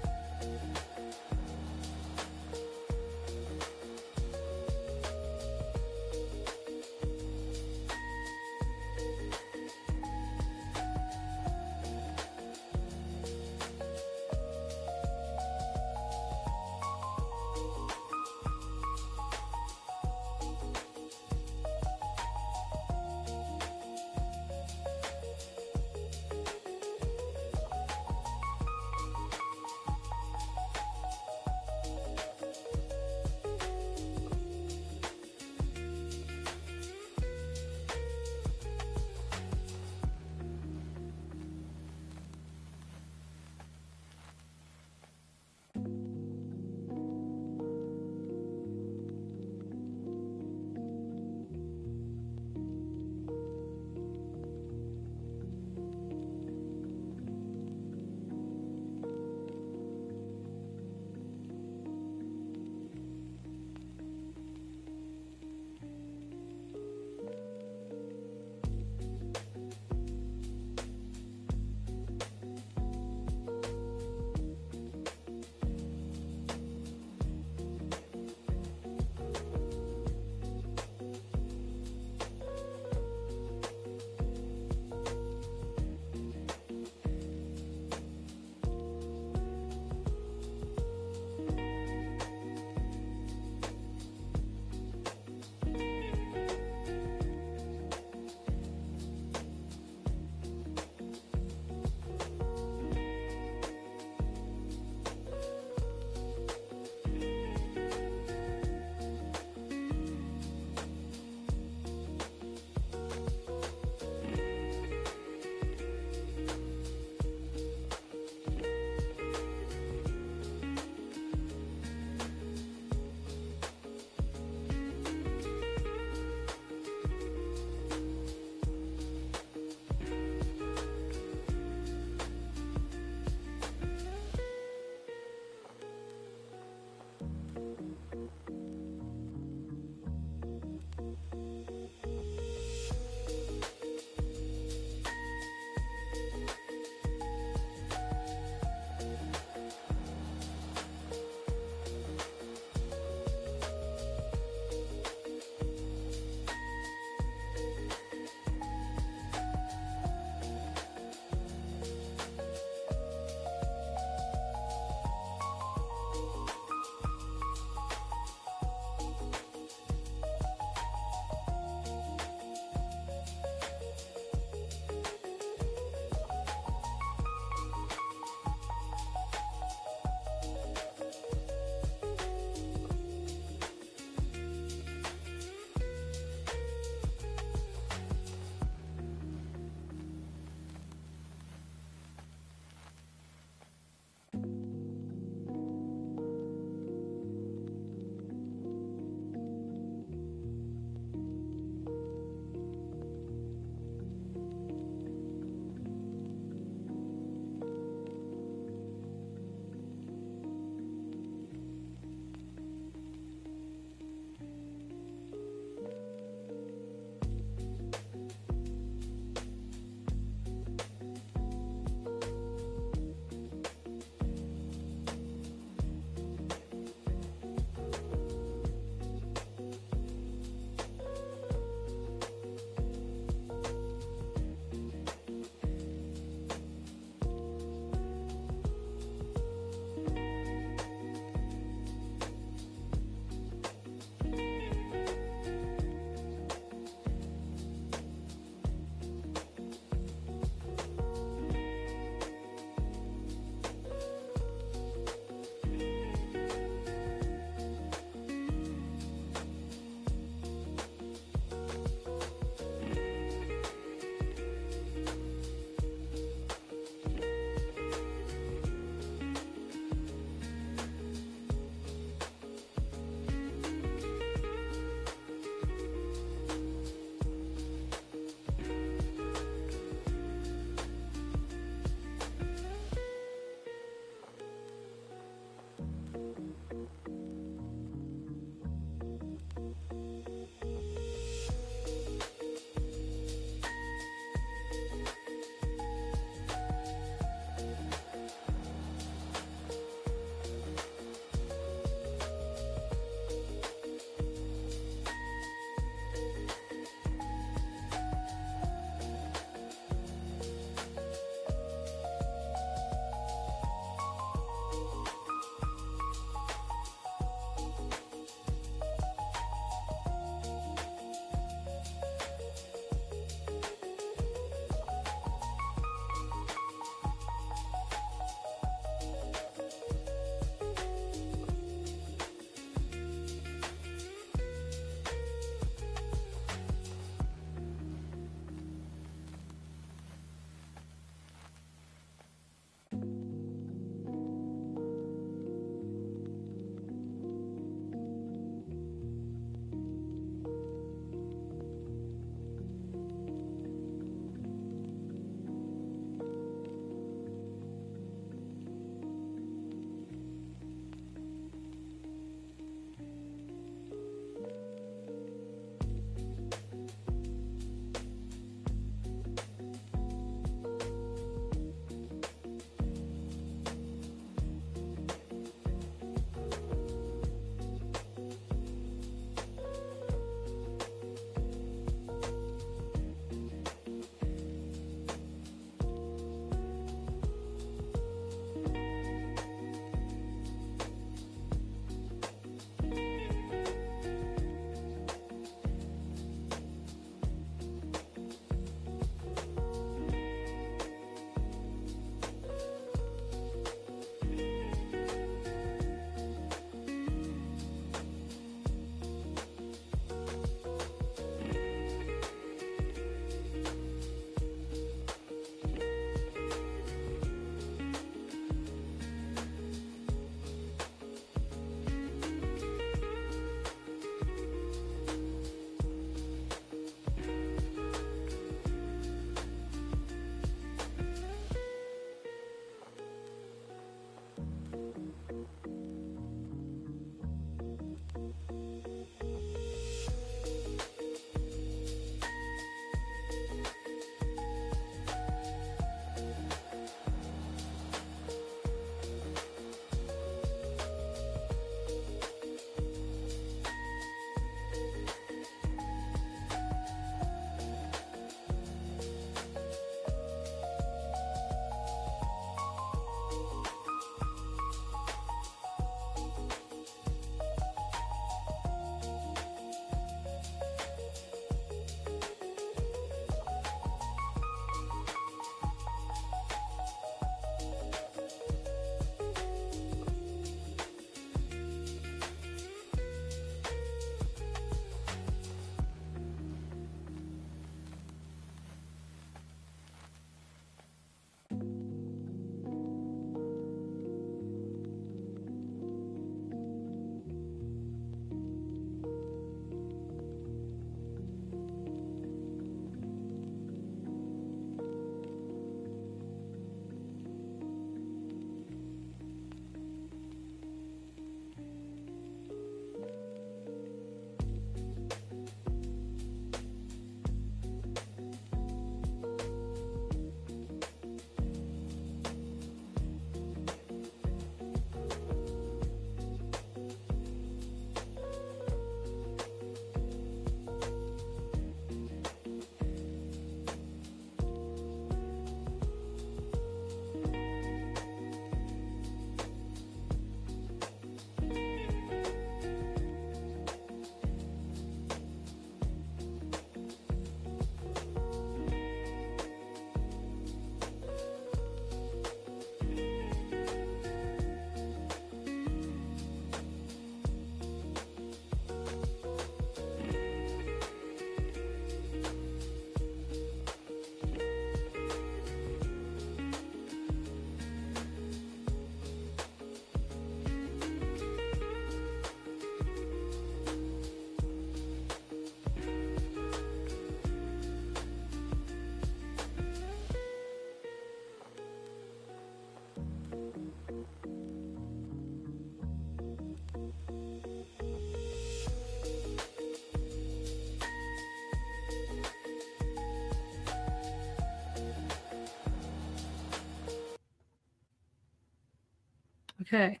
Okay,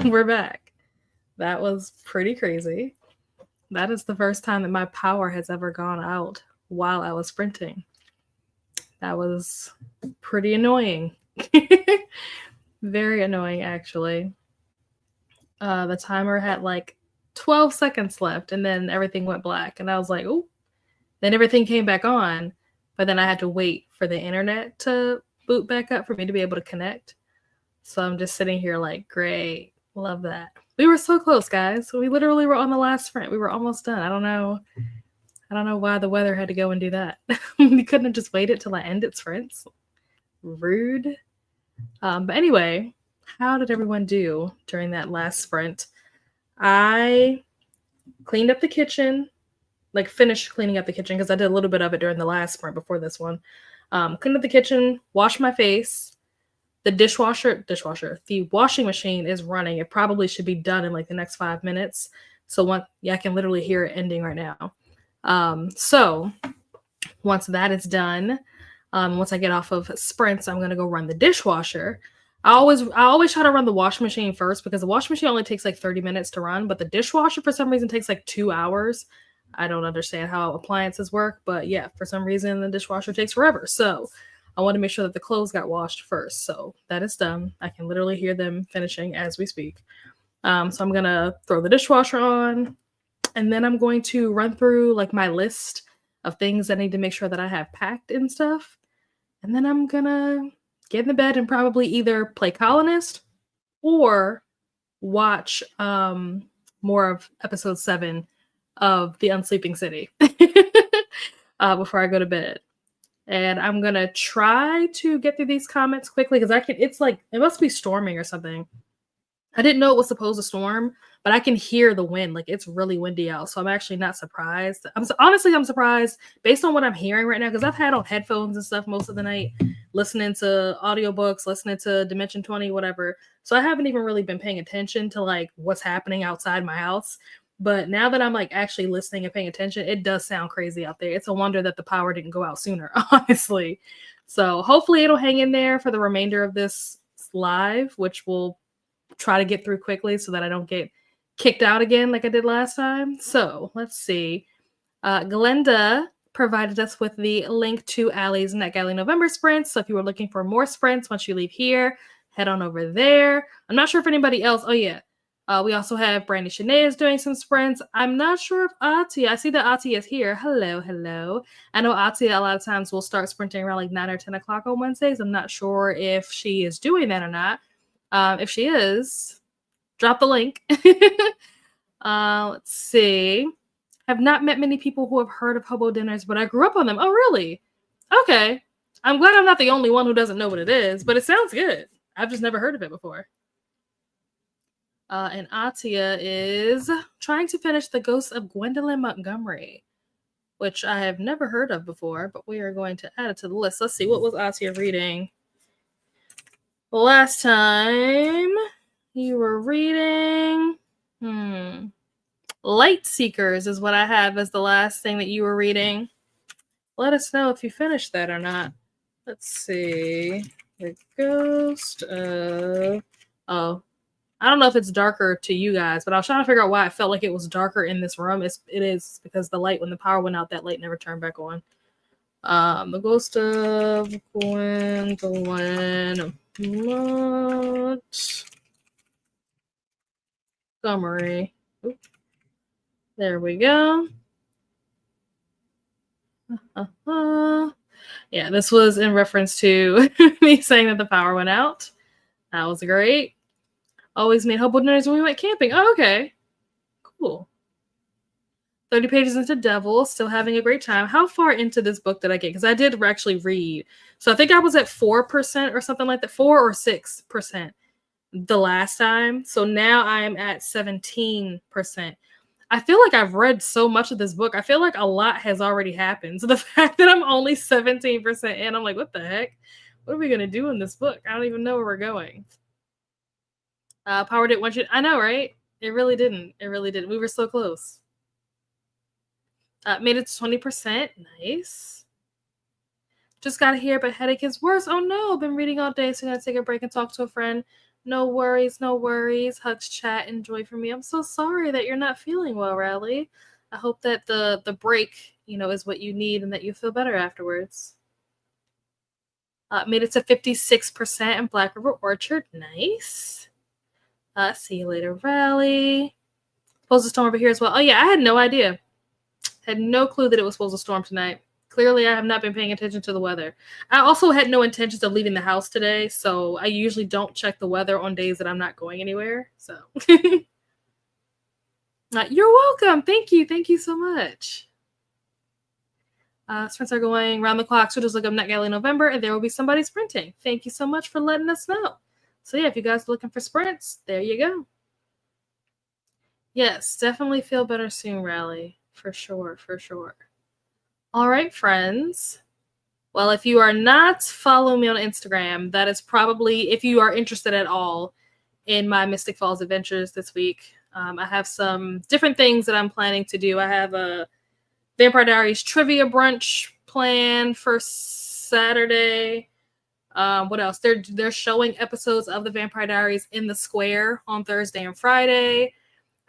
we're back. That was pretty crazy. That is the first time that my power has ever gone out while I was sprinting. That was pretty annoying. Very annoying, actually. The timer had like 12 seconds left, and then everything went black. And I was like, oh, then everything came back on. But then I had to wait for the internet to boot back up for me to be able to connect. So I'm just sitting here like, great, love that. We were so close, guys. We literally were on the last sprint. We were almost done. I don't know why the weather had to go and do that. We couldn't have just waited till I ended sprints. Rude. But anyway, how did everyone do during that last sprint? I cleaned up the kitchen, like finished cleaning up the kitchen because I did a little bit of it during the last sprint before this one. Cleaned up the kitchen, washed my face. The washing machine is running. It probably should be done in like the next 5 minutes. So I can literally hear it ending right now. So once that is done, once I get off of sprints, I'm gonna go run the dishwasher. I always try to run the washing machine first because the washing machine only takes like 30 minutes to run, but the dishwasher for some reason takes like 2 hours. I don't understand how appliances work, but yeah, for some reason the dishwasher takes forever. So I want to make sure that the clothes got washed first. So that is done. I can literally hear them finishing as we speak. So I'm going to throw the dishwasher on, and then I'm going to run through like my list of things I need to make sure that I have packed and stuff. And then I'm going to get in the bed and probably either play Colonist or watch more of episode 7 of The Unsleeping City before I go to bed. And I'm gonna try to get through these comments quickly because it's like, it must be storming or something. I didn't know it was supposed to storm, but I can hear the wind. Like, it's really windy out. So I'm actually not surprised. I'm surprised based on what I'm hearing right now because I've had on headphones and stuff most of the night, listening to audiobooks, listening to Dimension 20, whatever. So I haven't even really been paying attention to like what's happening outside my house. But now that I'm like actually listening and paying attention, it does sound crazy out there. It's a wonder that the power didn't go out sooner, honestly. So hopefully it'll hang in there for the remainder of this live, which we'll try to get through quickly so that I don't get kicked out again like I did last time. So let's see. Glenda provided us with the link to Allie's NetGalley November sprints. So if you were looking for more sprints once you leave here, head on over there. I'm not sure if anybody else. Oh, yeah. We also have Brandy Shanae is doing some sprints. I'm not sure if Atia. I see that Atia is here. Hello. I know Atia a lot of times will start sprinting around like 9 or 10 o'clock on Wednesdays. I'm not sure if she is doing that or not. If she is, drop the link. Let's see. Have not met many people who have heard of hobo dinners, but I grew up on them. Oh, really? Okay. I'm glad I'm not the only one who doesn't know what it is, but it sounds good. I've just never heard of it before. And Atia is trying to finish The Ghost of Gwendolyn Montgomery, which I have never heard of before, but we are going to add it to the list. Let's see, what was Atia reading? Last time you were reading Light Seekers is what I have as the last thing that you were reading. Let us know if you finished that or not. Let's see. The Ghost of... Oh, I don't know if it's darker to you guys, but I was trying to figure out why I felt like it was darker in this room. It is because the light, when the power went out, that light never turned back on. The Ghost of Gwendolyn Montgomery. Oop. There we go. Yeah, this was in reference to me saying that the power went out. That was great. Always made hobo dinners when we went camping. Oh, okay. Cool. 30 pages into Devil, still having a great time. How far into this book did I get? Because I did actually read. So I think I was at 4% or something like that. 4 or 6% the last time. So now I am at 17%. I feel like I've read so much of this book. I feel like a lot has already happened. So the fact that I'm only 17% in, I'm like, what the heck? What are we going to do in this book? I don't even know where we're going. Power didn't want you. I know, right? It really didn't. We were so close. Made it to 20%. Nice. Just got here, but headache is worse. Oh no, I've been reading all day, so I'm going to take a break and talk to a friend. No worries, no worries. Hugs, chat, and joy for me. I'm so sorry that you're not feeling well, Riley. I hope that the break, is what you need and that you feel better afterwards. Made it to 56% in Black River Orchard. Nice. See you later, Riley. Supposed to storm over here as well. Oh yeah, I had no idea. Had no clue that it was supposed to storm tonight. Clearly, I have not been paying attention to the weather. I also had no intentions of leaving the house today, so I usually don't check the weather on days that I'm not going anywhere. So, you're welcome. Thank you. Thank you so much. Sprints are going round the clock. So just look up Net Galley November, and there will be somebody sprinting. Thank you so much for letting us know. So yeah, if you guys are looking for sprints, there you go. Yes, definitely feel better soon, Rally. For sure, for sure. All right, friends. Well, if you are not following me on Instagram, that is probably, if you are interested at all in my Mystic Falls adventures this week. I have some different things that I'm planning to do. I have a Vampire Diaries trivia brunch planned for Saturday. What else? They're showing episodes of the Vampire Diaries in the square on Thursday and Friday.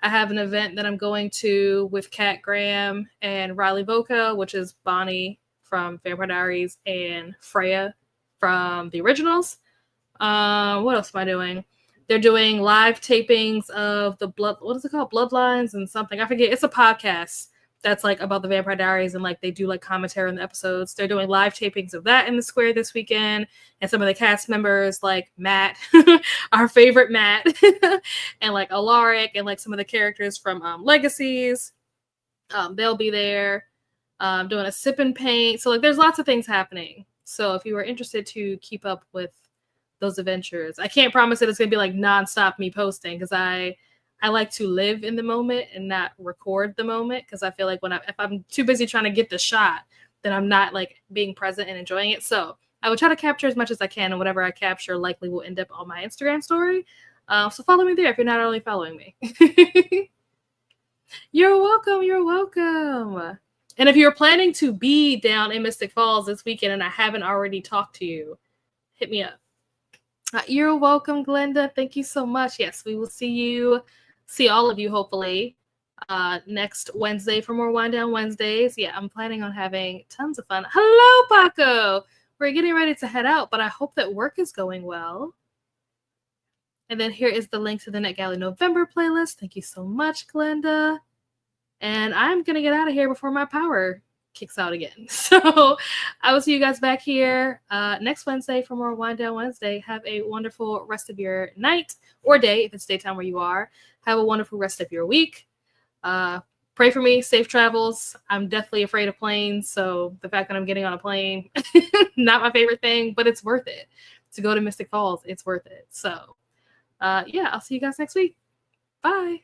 I have an event that I'm going to with Kat Graham and Riley Boca, which is Bonnie from Vampire Diaries and Freya from the originals. What else am I doing? They're doing live tapings of the what is it called? Bloodlines and something. I forget. It's a podcast that's like about the Vampire Diaries, and like they do like commentary on the episodes. They're doing live tapings of that in the square this weekend, and some of the cast members like Matt, our favorite Matt, and like Alaric, and like some of the characters from Legacies. They'll be there doing a sip and paint. So like there's lots of things happening. So if you are interested to keep up with those adventures, I can't promise that it's gonna be like nonstop me posting, because I like to live in the moment and not record the moment, because I feel like if I'm too busy trying to get the shot, then I'm not like being present and enjoying it. So I will try to capture as much as I can, and whatever I capture likely will end up on my Instagram story. So follow me there if you're not already following me. You're welcome. You're welcome. And if you're planning to be down in Mystic Falls this weekend and I haven't already talked to you, hit me up. You're welcome, Glenda. Thank you so much. Yes, we will see all of you, hopefully, next Wednesday for more Wind Down Wednesdays. Yeah, I'm planning on having tons of fun. Hello, Paco. We're getting ready to head out, but I hope that work is going well. And then here is the link to the Net Galley November playlist. Thank you so much, Glenda. And I'm going to get out of here before my power kicks out again. So I will see you guys back here next Wednesday for more Wind Down Wednesday. Have a wonderful rest of your night or day if it's daytime where you are. Have a wonderful rest of your week. Pray for me. Safe travels. I'm deathly afraid of planes. So the fact that I'm getting on a plane, not my favorite thing, but it's worth it. To go to Mystic Falls, it's worth it. So yeah, I'll see you guys next week. Bye.